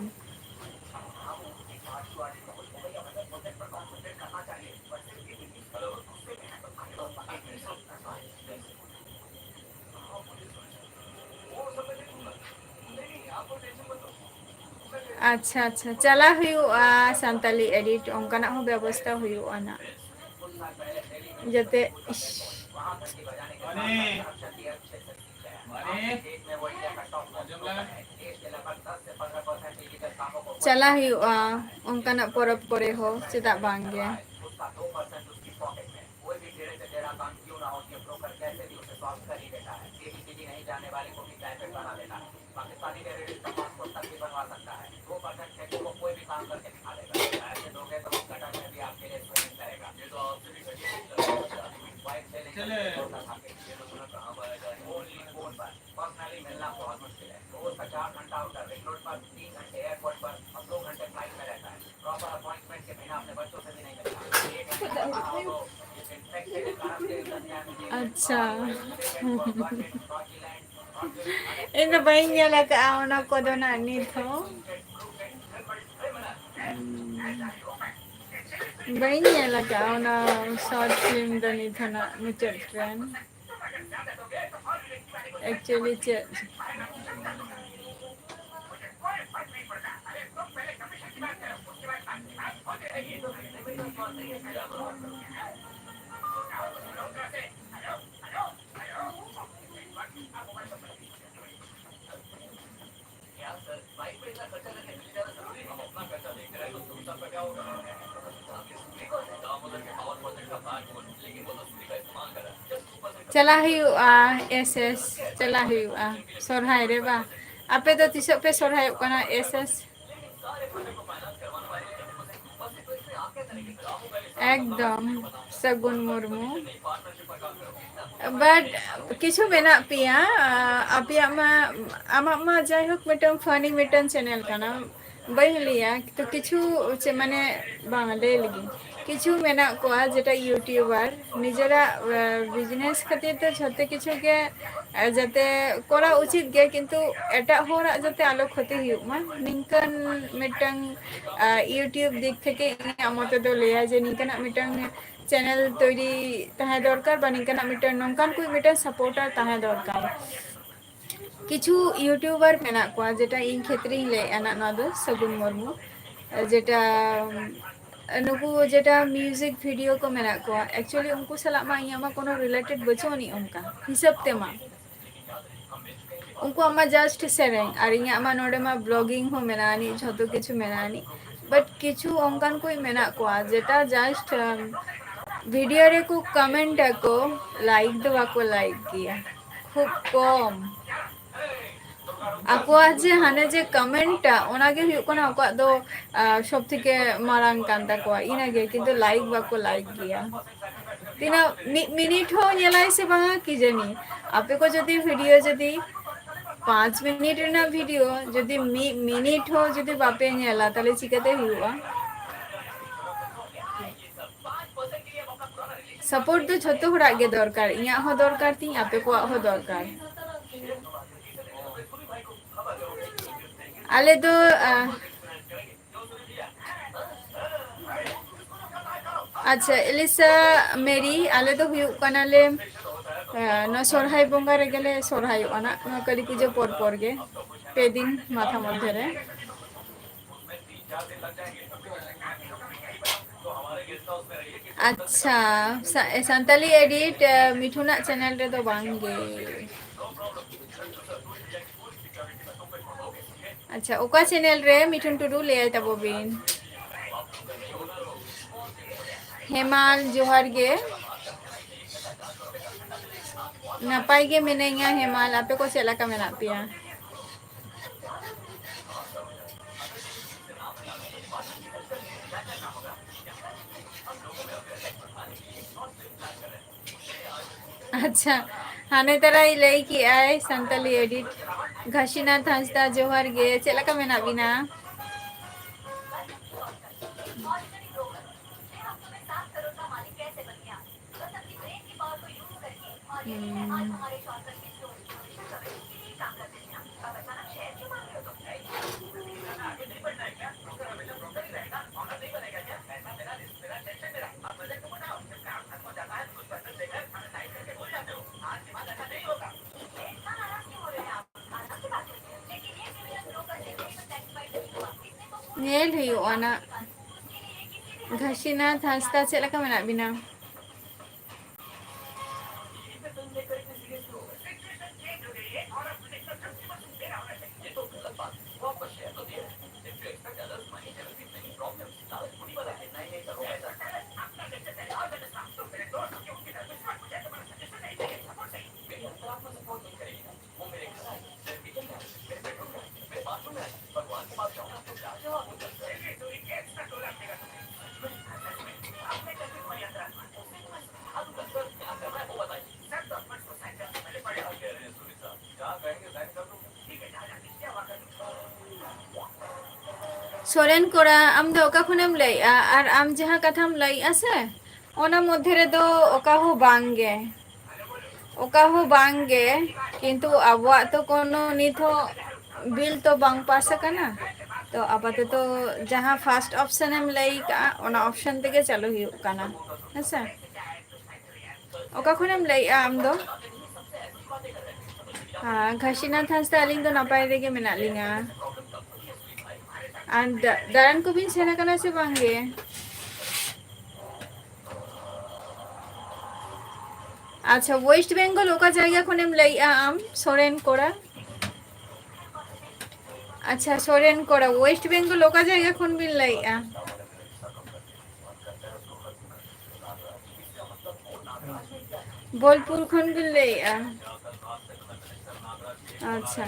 ᱟᱪᱪᱷᱟ ᱟᱪᱪᱷᱟ ᱪᱟᱞᱟᱜ ᱦᱩᱭᱩᱜᱼᱟ ᱥᱟᱱᱛᱟᱞᱤ ᱮᱰᱤᱴ ᱚᱱᱠᱟᱱᱟᱜ ᱦᱚᱸ ᱵᱮᱵᱚᱥᱛᱟ ᱦᱩᱭᱩᱜᱼᱟ ᱱᱟᱜ ᱡᱟᱛᱮ ᱪᱟᱞᱟᱜ ᱦᱩᱭᱩᱜᱼᱟ ᱚᱱᱠᱟᱱᱟᱜ ᱯᱚᱨᱚᱵᱽ ᱠᱚᱨᱮ ᱦᱚᱸ ᱪᱮᱫᱟᱜ ᱵᱟᱝᱜᱮ ᱟᱪᱪᱷᱟ ᱤᱧ ᱫᱚ ᱵᱟᱹᱧ ᱧᱮᱞ ᱟᱠᱟᱫᱼᱟ ᱚᱱᱟ ᱠᱚᱫᱚ ᱱᱟᱜ ᱱᱤᱛ ᱦᱚᱸ ᱵᱟᱹᱧ ᱧᱮᱞ ᱟᱠᱟᱫᱼᱟ ᱚᱱᱟ ᱥᱚᱨᱴ ᱯᱷᱤᱞᱢ ᱫᱚ ᱱᱤᱛ ᱦᱚᱸ ᱢᱩᱪᱟᱹᱫ ᱴᱨᱮᱱᱰ ᱮᱠᱪᱩᱭᱮᱞᱤ ᱪᱮᱫ ᱪᱟᱞᱟᱜ ᱦᱩᱭᱩᱜᱼᱟ ᱮᱥ ᱮᱥ ᱪᱟᱞᱟᱜ ᱦᱩᱭᱩᱜᱼᱟ ᱥᱚᱨᱦᱟᱭ ᱨᱮ ᱵᱟᱝ ᱟᱯᱮ ᱫᱚ ᱛᱤᱥᱚᱜ ᱯᱮ ᱥᱚᱨᱦᱟᱭᱚᱜ ᱠᱟᱱᱟ ᱮᱥ ᱮᱥ ᱮᱠᱫᱚᱢ ᱥᱟᱹᱜᱩᱱ ᱢᱩᱨᱢᱩ ᱵᱟᱴ ᱠᱤᱪᱷᱩ ᱢᱮᱱᱟᱜ ᱯᱮᱭᱟ ᱟᱯᱮᱭᱟᱜ ᱢᱟ ᱟᱢᱟᱜ ᱢᱟ ᱡᱟᱭᱦᱳᱠ ᱢᱤᱫᱴᱟᱝ ᱯᱷᱟᱱᱤ ᱢᱤᱫᱴᱟᱝ ᱪᱮᱱᱮᱞ ᱠᱟᱱᱟ ᱵᱟᱹᱧ ᱞᱟᱹᱭᱟ ᱛᱚ ᱠᱤᱪᱷᱩ ᱢᱟᱱᱮ ᱵᱟᱝ ᱞᱟᱹᱭ ᱞᱟᱹᱜᱤᱫ ᱠᱤᱪᱷᱩ ᱢᱮᱱᱟᱜ ᱠᱚᱣᱟ ᱡᱮᱴᱟ ᱤᱭᱩᱴᱤউᱵᱟᱨ ᱱᱤᱡᱮᱨᱟᱜ ᱵᱤᱡᱽᱱᱮᱥ ᱠᱷᱟᱹᱛᱤᱨ ᱛᱮ ᱡᱷᱚᱛᱚ ᱠᱤᱪᱷᱩ ᱜᱮ ᱡᱟᱛᱮ ᱠᱚᱨᱟᱣ ᱩᱪᱤᱛ ᱜᱮ ᱠᱤᱱᱛᱩ ᱮᱴᱟᱜ ᱦᱚᱲᱟᱜ ᱡᱟᱛᱮ ᱟᱞᱚ ᱠᱷᱚᱛᱤ ᱦᱩᱭᱩᱜ ᱢᱟ ᱱᱤᱝᱠᱟᱹᱱ ᱢᱤᱫᱴᱟᱝ ᱤᱭᱩᱴᱤᱭᱩᱵ ᱫᱤᱠ ᱛᱷᱮᱠᱮ ᱤᱧᱟᱹᱜ ᱢᱚᱛ ᱫᱚ ᱞᱟᱹᱭᱟ ᱡᱮ ᱱᱤᱝᱠᱟᱱᱟᱜ ᱢᱤᱫᱴᱟᱝ ᱪᱮᱱᱮᱞ ᱛᱚᱭᱨᱤ ᱛᱟᱦᱮᱸ ᱫᱚᱨᱠᱟর ᱵᱟ ᱱᱤᱝᱠᱟᱱᱟᱜ ᱢᱤᱫᱴᱟᱝ ᱱᱚᱝᱠᱟᱱ ᱠᱚ ᱢᱤᱫᱴᱟᱝ ᱥᱟᱯᱳর্টার ᱛᱟᱦᱮᱸ ᱫᱚᱨᱠᱟর ᱠᱤᱪᱷᱩ ᱤᱭᱩᱴᱤউᱵᱟᱨ ᱢᱮᱱᱟᱜ ᱠᱚᱣᱟ ᱡᱮᱴᱟ ᱤᱧ ᱠᱷᱮᱛᱨᱮᱧ ᱞᱟᱹᱭᱮᱫᱼᱟ ᱱᱚᱣᱟ ᱫᱚ ᱥᱟᱹᱜᱩᱱ ᱢᱩᱨᱢᱩ যেটা ᱱᱩᱠᱩ ᱡᱮᱴᱟ ᱢᱤᱭᱩᱡᱤᱠ ᱵᱷᱤᱰᱤᱭᱳ ᱠᱚ ᱢᱮᱱᱟᱜ ᱠᱚᱣᱟ ᱮᱠᱪᱩᱭᱮᱞᱤ ᱩᱱᱠᱩ ᱥᱟᱞᱟᱜ ᱢᱟ ᱤᱧᱟᱹᱜ ᱢᱟ ᱠᱳᱱᱳ ᱨᱤᱞᱮᱴᱮᱰ ᱵᱟᱹᱪᱩᱜ ᱟᱹᱱᱤᱡ ᱚᱱᱠᱟ ᱦᱤᱥᱟᱹᱵ ᱛᱮᱢᱟ ᱩᱱᱠᱩᱣᱟᱜ ᱢᱟ ᱡᱟᱥᱴ ᱥᱮᱨᱮᱧ ᱟᱨ ᱤᱧᱟᱹᱜ ᱢᱟ ᱱᱚᱰᱮ ᱢᱟ ᱵᱞᱚᱜᱤᱝ ᱦᱚᱸ ᱢᱮᱱᱟᱜᱼᱟ ᱟᱹᱱᱤᱡ ᱡᱷᱚᱛᱚ ᱠᱤᱪᱷᱩ ᱢᱮᱱᱟᱜᱼᱟ ᱟᱹᱱᱤᱡ ᱵᱟᱴ ᱠᱤᱪᱷᱩ ᱚᱱᱠᱟᱱ ᱠᱚ ᱢᱮᱱᱟᱜ ᱠᱚᱣᱟ ᱡᱮᱴᱟ ᱡᱟᱥᱴ ᱵᱷᱤᱰᱤᱭᱳ ᱨᱮᱠᱚ ᱠᱚᱢᱮন্ট ᱟᱠᱚ ᱞᱟᱭᱤᱠ ᱫᱚ ᱵᱟᱠᱚ ᱞᱟᱭᱤᱠ ᱜᱮᱭᱟ ᱠᱷᱩᱵ ᱠᱚᱢ ᱟᱠᱚᱣᱟᱜ ᱡᱮ ᱦᱟᱱᱮ ᱡᱮ ᱠᱚᱢᱮন্টᱟ ᱚᱱᱟᱜᱮ ᱦᱩᱭᱩᱜ ᱠᱟᱱᱟ ᱟᱠᱚᱣᱟᱜ ᱫᱚ ᱥᱚᱵ ᱛᱷᱮᱠᱮ ᱢᱟᱨᱟᱝ ᱠᱟᱱ ᱛᱟᱠᱚᱣᱟ ᱤᱱᱟᱹᱜᱮ ᱠᱤᱱᱛᱩ ᱞᱟᱭᱤᱠ ᱵᱟᱠᱚ ᱞᱟᱭᱤᱠ ᱜᱮᱭᱟ ᱛᱤᱱᱟᱹᱜ ᱢᱤᱫ ᱢᱤᱱᱤᱴ ᱦᱚᱸ ᱧᱮᱞᱟᱭ ᱥᱮ ᱵᱟᱝᱟ ᱠᱤ ᱡᱟᱹᱱᱤ ᱟᱯᱮ ᱠᱚ ᱡᱚᱫᱤ ᱵᱷᱤᱰᱤᱭᱳ ᱡᱚᱫᱤ 5 মিনিট ᱨᱮᱱᱟᱜ ᱵᱷᱤᱰᱤᱭᱳ ᱡᱚᱫᱤ ᱢᱤᱫ ᱢᱤᱱᱤᱴ ᱦᱚᱸ ᱡᱚᱫᱤ ᱵᱟᱯᱮ ᱧᱮᱞᱟ ᱛᱟᱦᱞᱮ ᱪᱤᱠᱟᱹᱛᱮ ᱦᱩᱭᱩᱜᱼᱟ ᱥᱟᱯᱳᱨᱴ ᱫᱚ ᱡᱷᱚᱛᱚ ᱦᱚᱲᱟᱜ ᱜᱮ ᱫᱚᱨᱠᱟর ᱤᱧᱟᱹᱜ ᱦᱚᱸ ᱫᱚᱨᱠᱟর ᱛᱤᱧ ᱟᱯᱮ ᱠᱚᱣᱟᱜ ᱦᱚᱸ ᱫᱚᱨᱠᱟর ᱟᱞᱮ ᱫᱚ ᱟᱪᱪᱷᱟ ᱮᱞᱤᱥᱟ ᱢᱮᱨᱤ ᱟᱞᱮ ᱫᱚ ᱦᱩᱭᱩᱜ ᱠᱟᱱᱟᱞᱮ ᱱᱚᱣᱟ ᱥᱚᱨᱦᱟᱭ ᱵᱚᱸᱜᱟ ᱨᱮᱜᱮᱞᱮ ᱥᱚᱨᱦᱟᱭᱚᱜᱼᱟ ᱱᱚᱣᱟ ᱠᱟᱹᱞᱤ ᱯᱩᱡᱟᱹ ᱯᱚᱨ ᱯᱚᱨ ᱜᱮ ᱯᱮ ᱫᱤᱱ ᱢᱟᱛᱷᱟ ᱢᱚᱫᱽᱫᱷᱮ ᱨᱮ ᱟᱪᱪᱷᱟ ᱥᱟᱱᱛᱟᱞᱤ ᱮᱰᱤᱴ ᱢᱤᱴᱷᱩᱱᱟᱜ ᱪᱮᱱᱮᱞ ᱨᱮᱫᱚ ᱵᱟᱝᱜᱮ ᱟᱪᱪᱷᱟ ᱚᱠᱟ ᱪᱮᱱᱮᱞ ᱨᱮ ᱢᱤᱴᱷᱩᱱ ᱴᱩᱰᱩ ᱞᱟᱹᱭᱟᱭ ᱛᱟᱵᱚ ᱵᱤᱱ ᱦᱮᱢᱟᱞ ᱡᱚᱦᱟᱨ ᱜᱮ ᱱᱟᱯᱟᱭ ᱜᱮ ᱢᱤᱱᱟᱹᱧᱟ ᱦᱮᱢᱟᱞ ᱟᱯᱮ ᱠᱚ ᱪᱮᱫ ᱞᱮᱠᱟ ᱢᱮᱱᱟᱜ ᱯᱮᱭᱟ ᱟᱪᱪᱷᱟ ᱦᱟᱱᱮ ᱛᱟᱨᱟᱭ ᱞᱟᱹᱭ ᱠᱮᱜᱼᱟᱭ ᱥᱟᱱᱛᱟᱞᱤ ᱮᱰᱤᱴ ᱜᱷᱟᱥᱤᱱᱟᱛᱷ ᱦᱟᱸᱥᱫᱟ ᱡᱚᱦᱟᱨ ᱜᱮ ᱪᱮᱫ ᱞᱮᱠᱟ ᱢᱮᱱᱟᱜ ᱵᱤᱱᱟ Nyel huyuᱜᱼᱟ ᱱᱟᱜ Ghasinath Hasda ᱪᱮᱫ ᱞᱮᱠᱟ ᱢᱮᱱᱟᱜ ᱵᱤᱱᱟ? सोरेन कोड़ा आम दो ओका खुनेम लइआ आर आम जहाँ कथाम लइआ से ओना मध्य रे दो ओका हो बांगे ओका हो बांगे किंतु आबवा तो कोनो नित हो बिल तो बांग पास कना तो आपाततो जहाँ फर्स्ट ऑप्शन एम लई का ओना ऑप्शन तेगे चालू हुयुग काना हेसे ओका खुनेम लइआ आम दो हाँ घासीनाथ हांसदा अलिंग दो नापाय रेगे मेनाग लिंगा আর দাঁড়ান কবিন সেনা কানা সে বাঙ্গে আচ্ছা ওয়েস্ট বেঙ্গল ওকা জায়গা খনেম লইয়া আম সোরেন কোড়া আচ্ছা সোরেন কোড়া ওয়েস্ট বেঙ্গল ওকা জায়গা খন বিন লইয়া बोलपुर खन बिन लइया अच्छा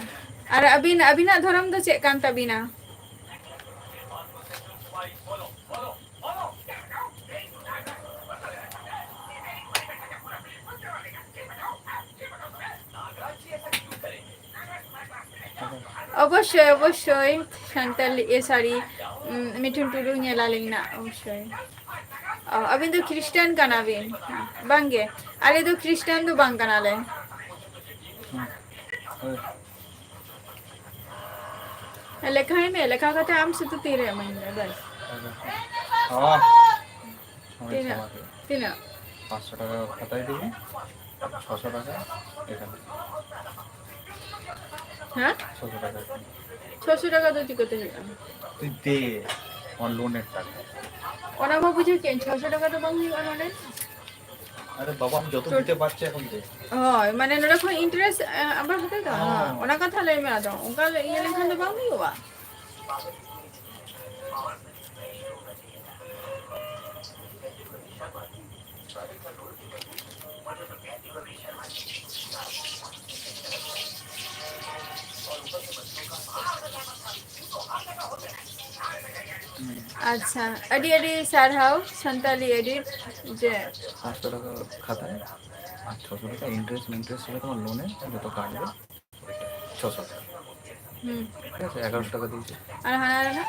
আর আবিন আবিনা ধরম দো চেক কান তাবিনা অবশ্যই অবশ্যই সান্তালি এ sorry Mithun Tudu ñelalin na অবশ্যই আবিন তো খ্রিস্টান কানাবিন বাঙ্গে আলে তো খ্রিস্টান তো বাং কানালে লেখাই মে লেখা কথা আম সে তো তেরে মহিনা বাস তিনা তিনা 500 টাকা খাতায় দিবি 600 টাকা এখানে হ্যাঁ 600 টাকা 600 টাকা তো টিকতে হিয়া তুই দে অন লোনের টাকা ওনা মা বুঝে কেন 600 টাকা তো বাং হিয়া নলে আরে বাবা আমি যত দিতে পারছি এখন দে হয় মানে নলে কোন ইন্টারেস্ট আবার হতে তো ওনা কথা লই মেলা তো ওকা ইয়ে লেখান তো বাং হিয়া আচ্ছা আডি আডি সারহাও সান্তালি এডিট যে 500 টাকা খাতায় আর 600 টাকা ইন্টারেস্ট হবে তোমার লোনে যত কাটবে 600 টাকা ঠিক আছে 1100 টাকা দিয়েছি আর হানা না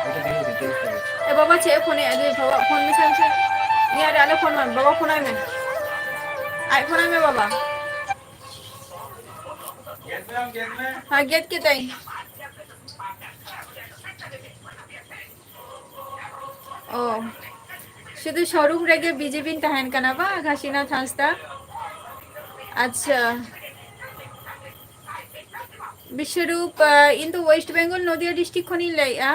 এটা দিয়ে দিতে হবে এ বাবা চে ফোনে আদে বাবা ফোন মে সামসে নিয়ে আরে আলো ফোন বাবা phone I may iPhone I may বাবা हाँ गेट के ताई ओ শুধু শোরুম রেগে বিজেপি তাহেন কানা বা ঘাসিনাথ হাঁসদা আচ্ছা বিশ্বরূপ ইন তো ওয়েস্ট বেঙ্গল নদিয়া ডিস্ট্রিক্ট খনি লইয়া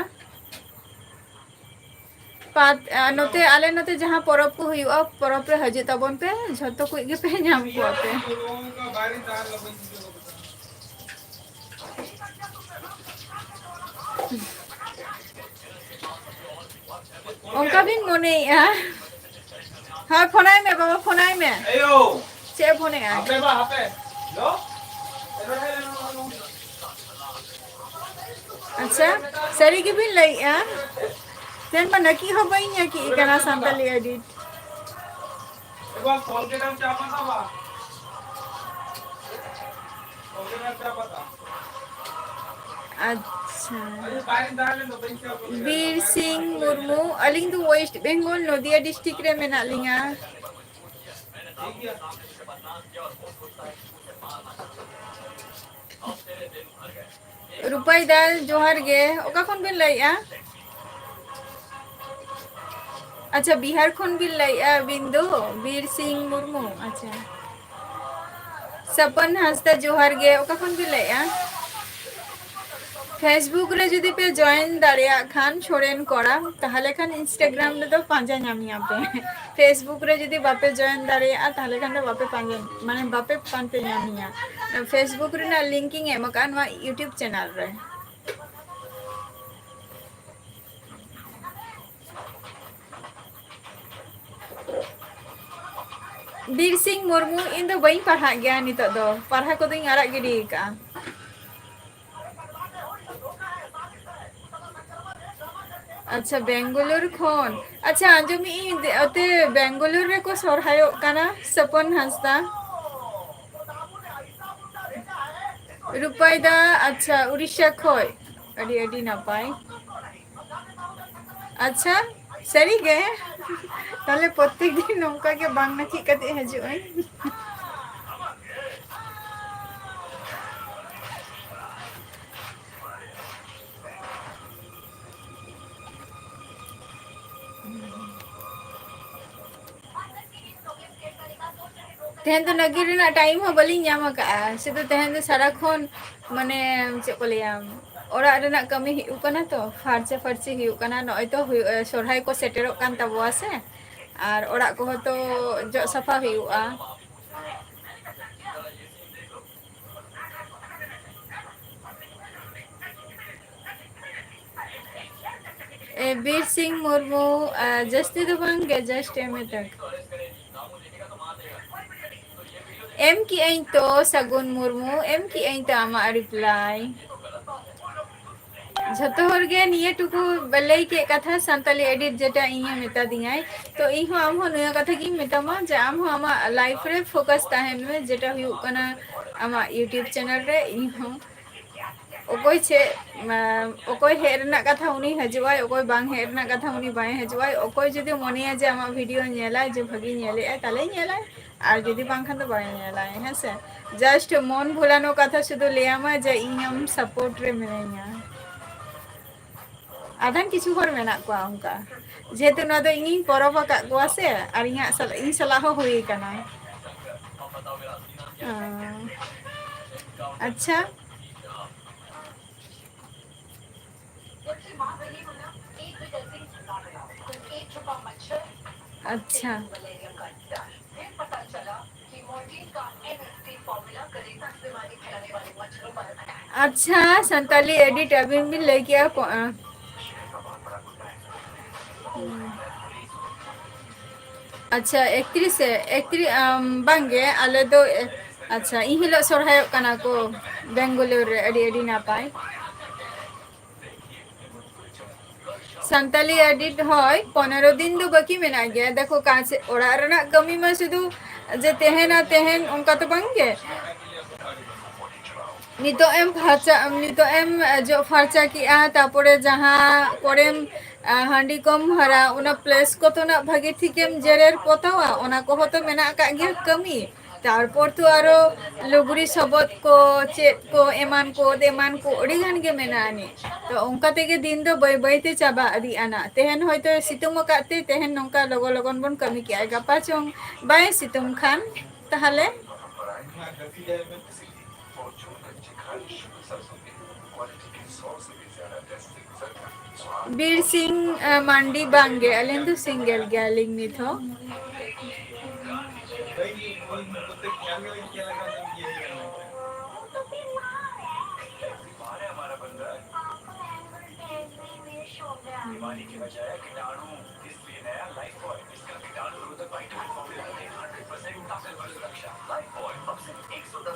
পাত নতে আলে নতে जहां परब को हुआ परब रे हजे तबन पे झतो कोई के पे नाम को पे उनका भी मने हाँ फोनाई में बाबा फोनाई में चे फोने अच्छा सरी की भी लई तेन पर नकी हो गई है कि गाना संताली एडिट अच्छा वीर सिंह मुर्मू अलिंग दो वेस्ट बेंगल नदिया डिस्ट्रिक्ट रे मेना लिंगा रुपाई दाल जोहार गे ओका खन बिन लइया अच्छा बिहार खन बिन लइया बिंदु वीर सिंह मुर्मू अच्छा सपन हांसदा जोहार गे ओका खन बिन लइया फेसबुक रे जुदी पे जॉइन दाड़िया खान छोड़ेन कोड़ा ताहले खान इंस्टाग्राम रे तो पांजा नामिया पे फेसबुक रे जुदी बापे जॉइन दाड़िया ताहले खान तो बापे पांजा माने बापे पांते नामिया फेसबुक रे ना लिंकिंग है मकान वा यूट्यूब चैनल रे बीर सिंह मुर्मू इन दो बई पढ़ा गया नितो दो पढ़ा को दोई आड़ा गिडी का अच्छा बेंगलुरु खोन अच्छा आंजमी अते बेंगलुरु रे को सोरहायो काना सपन हंसदा रुपायदा अच्छा उड़ीसा खोय अड़ी अड़ी नापाय अच्छा सरी गे ताले प्रत्येक दिन नौका के बांग ना की कते हजु तेहन तो नगी रेना टाइम हो बलिंग ᱧᱟᱢ ᱟᱠᱟᱜᱼᱟ ᱥᱮᱫᱚ तेहन तो सारा खन माने ᱪᱮᱫ ᱠᱚ ᱞᱟᱹᱭᱟ ᱚᱲᱟᱜ ᱨᱮᱱᱟᱜ ᱠᱟᱹᱢᱤ ᱦᱩᱭᱩᱜ ᱠᱟᱱᱟ ᱛᱚ ᱯᱷᱟᱨᱪᱟ ᱯᱷᱟᱨᱪᱤ ᱦᱩᱭᱩᱜ ᱠᱟᱱᱟ ᱱᱚᱜᱼᱚᱭ ᱛᱚ ᱥᱚᱨᱦᱟᱭ ᱠᱚ ᱥᱮᱴᱮᱨᱚᱜ ᱠᱟᱱ ᱛᱟᱵᱚᱣᱟ ᱥᱮ ᱟᱨ ᱚᱲᱟᱜ ᱠᱚᱦᱚᱸ ᱛᱚ ᱡᱚᱜ ᱥᱟᱯᱷᱟ ᱦᱩᱭᱩᱜᱼᱟ बीर सिंह मुर्मू जस्ती तो बन गया जस्ट एम तक एम की आई तो सगुन मुर्मू एम की आई तो आमा रिप्लाई झतो हरगे निये टुकु लई के कथा संताली एडिट जेटा इहे मेता दियाय तो इहो आम हो नया कथा की मेतामा जे आम हो आमा लाइफ रे फोकस ताहेन में जेटा हुयु कना आमा यूट्यूब चैनल रे इहो ओकोय छे ओकोय हेर रना कथा उनी हजुआय ओकोय बांग हेर रना कथा उनी बाय हजुआय ओकोय जदि मनेया जे आमा वीडियो नेलाय जे भगी नेले ताले नेलाय আর যদি বাংখান তো বাই নেলায় হ্যাঁ স্যার জাস্ট মন ভোলানো কথা শুধু লেয়ামা যে ইহাম সাপোর্ট রে মেনাইয়া आधान किछु हर मेना को उनका जेहेतु ना दो इनी परब का को से और इहा इन सलाह हो हुई कना अच्छा अच्छा अच्छा संताली एडिट अभी भी लेके अच्छा 31 से 31 बांगे आले दो अच्छा इन हिलो सोरहाय कना को बेंगलुरु रे अडी अडी नापाय संताली एडिट होय 15 दिन दो बाकी मेना गया देखो कहां से ओड़ा रना कमी में शुधु जे तेहेना तेहेन उनका तो बांगे नितो एम फाचा नितो एम जो फाचा की आ तापरे जहां कोरेम हांडी कम हरा उना प्लेस को तो ना भागे ठीकेम जेरेर पोतावा उना को तो मेना का गे कमी तारपर तो आरो लुगरी सबत को चेत को एमान को अड़ी गान गे मेना आनी तो उनका तेगे दिन दो बय बयते चाबा अदी आना तेहन होयतो सितुम काते तेहन नोंका लगो लगन बन कमी किया गपा चोंग बाय सितुम खान ताहले बीर सिंह मांडी बांगे अलें तो सिंगल गैलिंग नि थो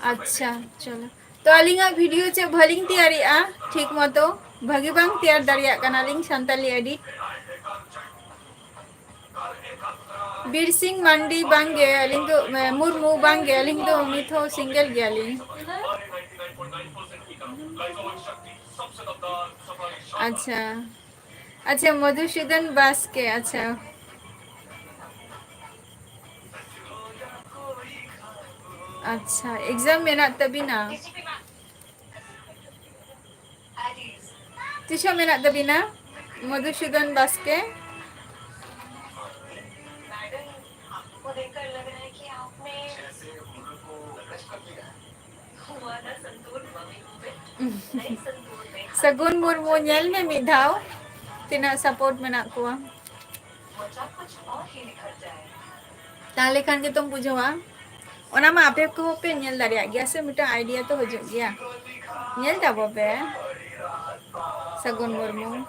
अच्छा चलो तो अलिंगा वीडियो चे भलिंग तैयारी आ ठीक मतो भागी बांग तैयार दाड़िया कना लिंग संताली एडिट बीर सिंह मंडी बांगे अलिंग तो मुर्मू बांगे अलिंग तो मिथो सिंगल गैलिंग अच्छा अच्छा मधुसूदन बास्के अच्छा अच्छा एग्जाम में ना तभी ना तिशा में ना तभी ना Madhusudan Baske Sagun Murmu nyel me mid dhau tina support menak kuah. Tahle khan ke tum bujhawa. Ona ma ape ko pe nyel daria gya se mita idea to hojug gya. Nyel tabo pe Sagun Murmu.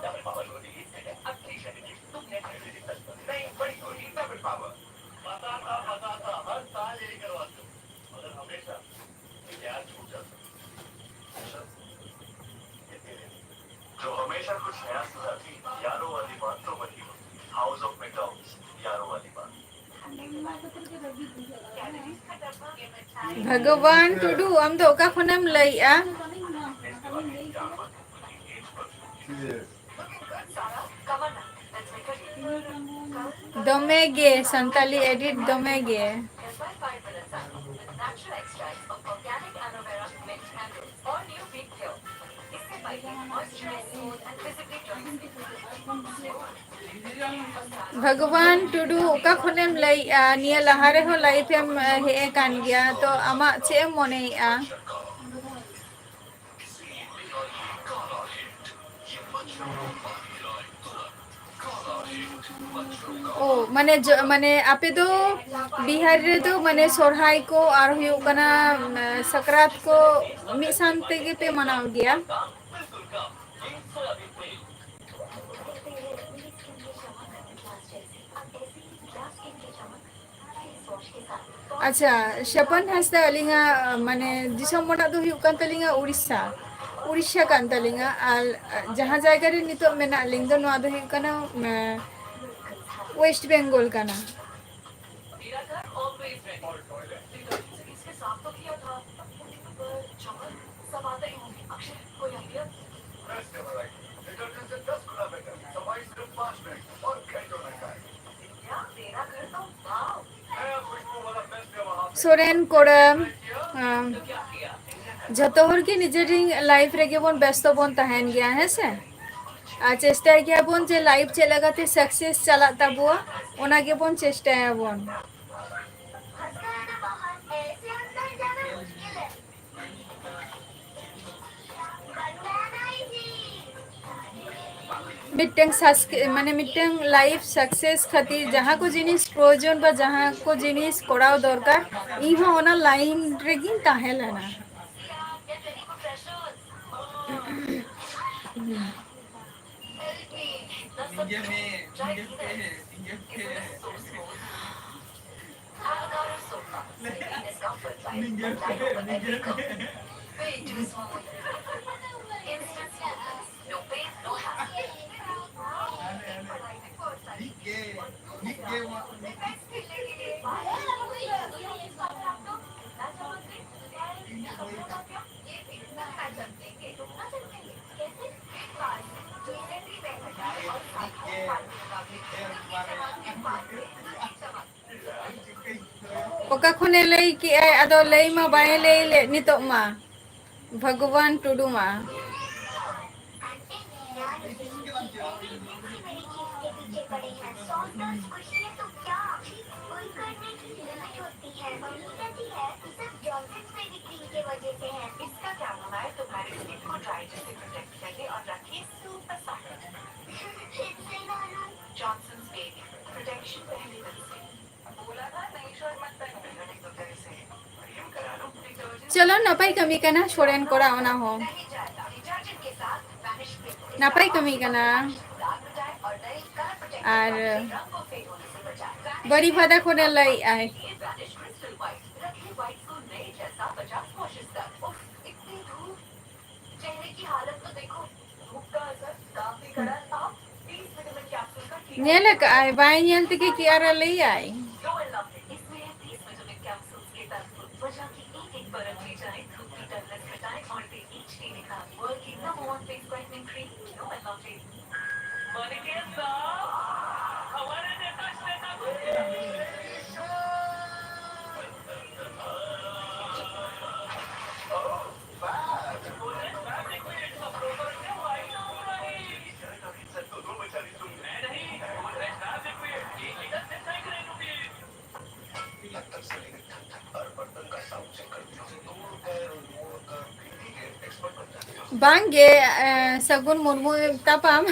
जो हमेशा कुछ नया सुझाती यारों वाली बात तो वही house of मैकडॉग्स यारों वाली बात Bhagawan Tudu am do ka khonam lai a domege santali edit domege Bhagawan Tudu ka khonem lai a nia lahare ho life em he kan gya to ama che mone a Oh, mane ape do Bihar re do mane sorhai ko ar huyu kana sakrat ko mi sante ge pe manaw gya. अच्छा शपन हस्ता अलिंगा माने दिसम मोना दो हुयुग कान तलिंगा उड़ीसा कान तलिंगा are जहां जायगा रे नितो मेना लिंग दो नोआ दो हुयुग काना वेस्ट बेंगल काना सोरेन कोड़म जतो हर की निजेरिंग लाइफ रे के बोन व्यस्त बोन तहन गया है से आ चेष्टा गया बोन जे लाइफ चलागाते सक्सेस चला तबुआ ओना के बोन चेष्टा बोन मिटंग माने मिटंग लाइफ सक्सेस खातिर जहाँ को जिनिस प्रयोजन बा जहाँ को जिनिस कोड़ाव दरकार इहो ओना लाइन रेगिन ताहे लेना ओका खुने लई कि आदो लई मा बाय लई ले नितो मा भगवान टुडू मा चलो नपाई कमी कना छोड़ेन कोरा ओना हो नपाई कमी कना और बड़ी फदा खोने लई आए नेले का आए बाई नेलते के कियारा लई आए बांगे सगुन मुर्मू तापाम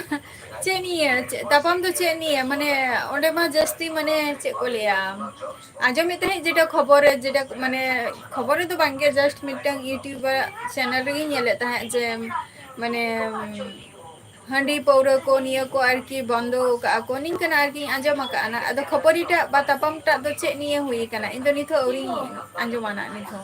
चेनिया तापाम तो चेनिया माने ओंडे मा जस्ती माने चे को लिया आजम इतने जेटा खबर है जेटा माने खबर है तो बांगे जस्ट मिटंग यूट्यूबर चैनल रे नेले ता जे माने हंडी पौरा को निया को आरकी बंदो का को निंकन आरकी आजम का ना अदो खबरिटा बा तापाम टा दो चे निया हुई kana इन दो निथो औरी आजमाना निथो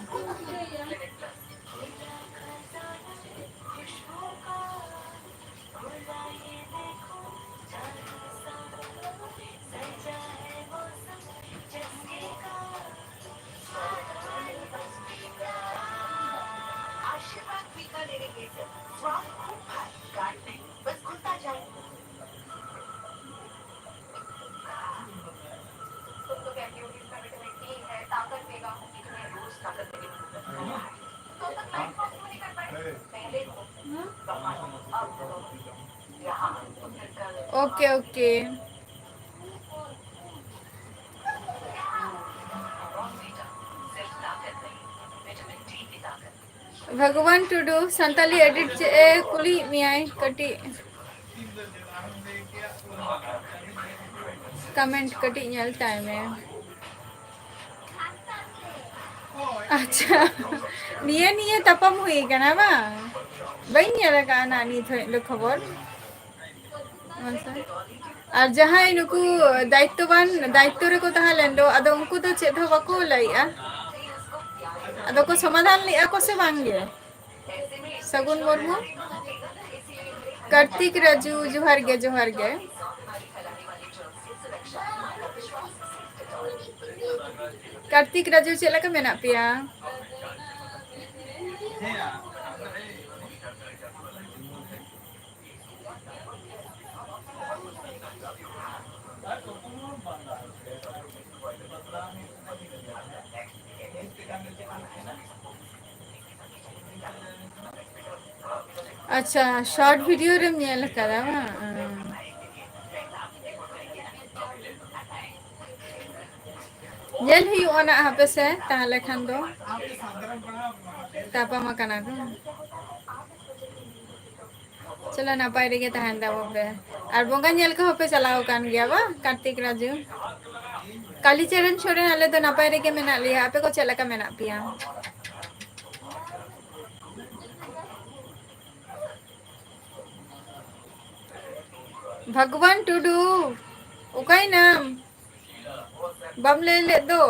ओके ओके भगवान टुडू संताली एडिट चे कुली मियाई कटी कमेंट कटी नेल टाइम है अच्छा निये निये तपम हुई कना बा बई नेल का ना नी थ खबर और जहां नुकु दायित्ववान दायित्व रे को तहालेन दो अदो उनको तो चेद हो बाको लइया अदो को समाधान लिया को से बांगे सगुन मुर्मू कार्तिक राजू जोहार गे कार्तिक राजू चेला का मेना पिया अच्छा शॉर्ट वीडियो रे नेल करा नेल ही ओना हापे से ताहले खान दो तापा मकाना को चलो नापाय रे तहन दा पे और बोंगा नेल को पे चलाओ कान गया बा कार्तिक राजू काली चरण छोड़े आले तो नापाय रे मेना लिया आपे को चला का मेना पिया भगवान टुडू उकाई नाम बम ले दो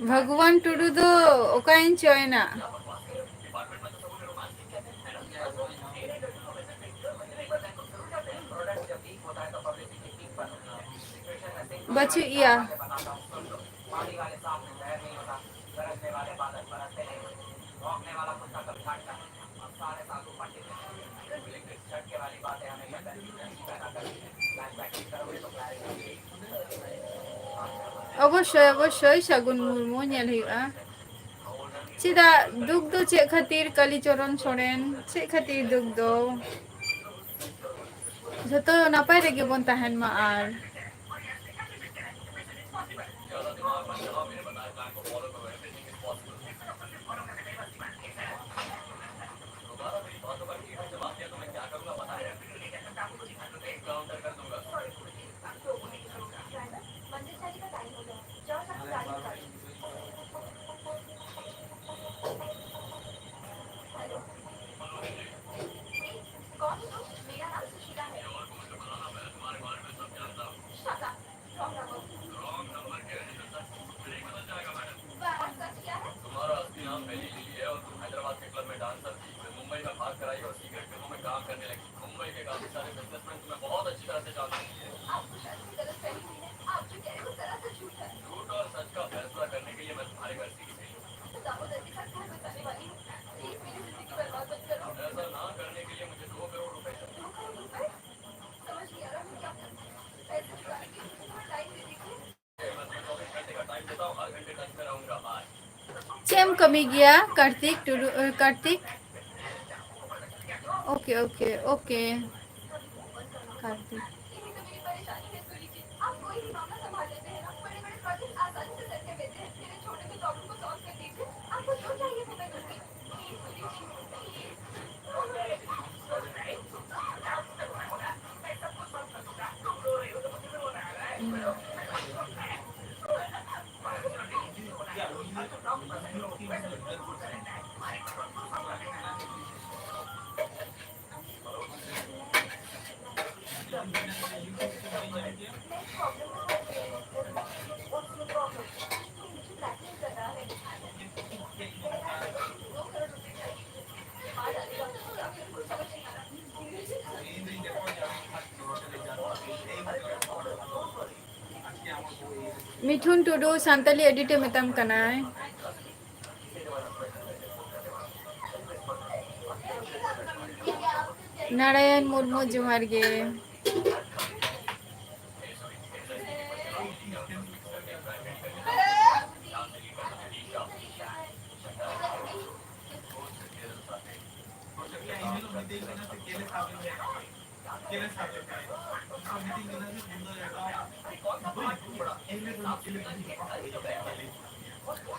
भगवान टुडू दो ओकाइन चोयना बच्चू या अवश्य अवश्य सगुन मुर्मू नेल हुआ चिदा दुख दो चे खातिर कालीचरण सोरेन चे खातिर दुख दो जतो नापाय रे बोन तहन मा आर चेम कमी गया Kartik Tudu Kartik okay okay okay Kartik Mithun Tudu Santali एडिटे मेताम कनाय नारायण मुर्मू जोहार गे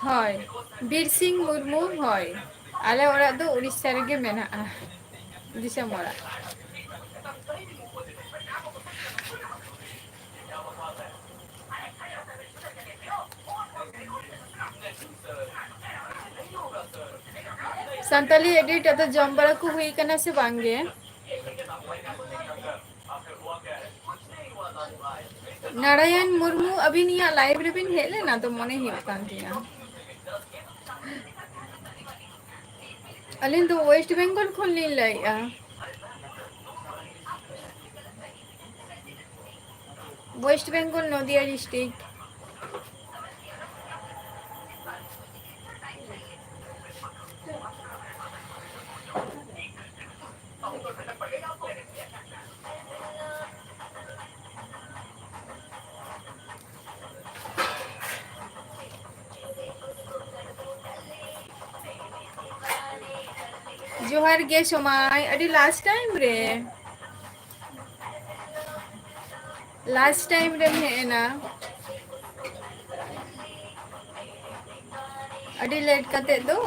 হয় বীর সিং মুর্মু হয় আলে ওরা তো উড়িষ্যা রেগে মেনাগᱼᱟ দিশᱚᱢ ᱚᱲᱟᱜ सानताली एडिट अतो जम बड़ा को हुई कना से बांगे नारायण मुर्मू अभी निया लाइव रे बिन हेले ना तो मने ही कान तिया अलिन तो वेस्ट बंगाल खोल ली लाइया वेस्ट बंगाल नदिया डिस्ट्रिक्ट जोहार गे समय अडी लास्ट टाइम रे हेना अडी लेट कते दो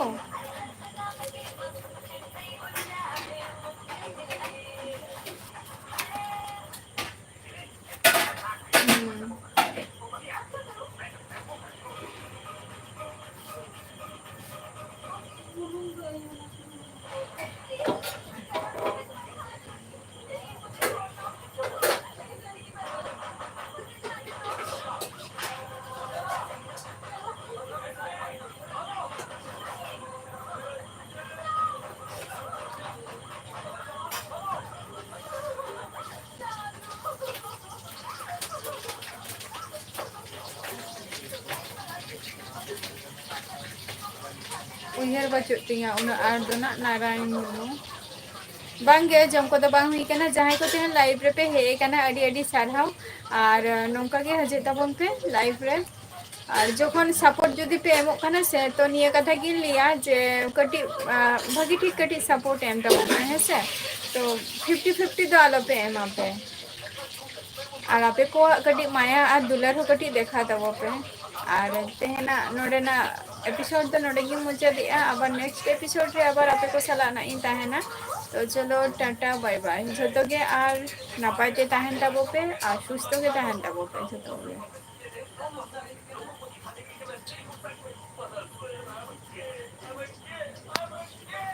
उयहर बचुत तिया उना आर दो ना नारायण मुर्मू बांगे जम को तो बांग हुई कना जहां को तेन लाइव रे पे हे कना अडी अडी सारहाव और नोंका गे हजे तबन पे लाइव रे और जोखन सपोर्ट जदि पे एमो कना से तो निया कथा गिन लिया जे कटी भागी ठीक कटी सपोर्ट एम तबन है से तो 50-50 दो आलो पे एमा पे और आपे को कटी माया और दुलर हो कटी देखा तबो पे और तेना नोडेना एपिसोड तो नोडे गी मुचादिया आबार नेक्स्ट एपिसोड रे आबार आपे को सला ना इन ताहेना तो चलो टाटा बाय बाय जतो गे और नापायते ताहेन ताबो पे और सुस्त गे ताहेन ताबो पे जतो गे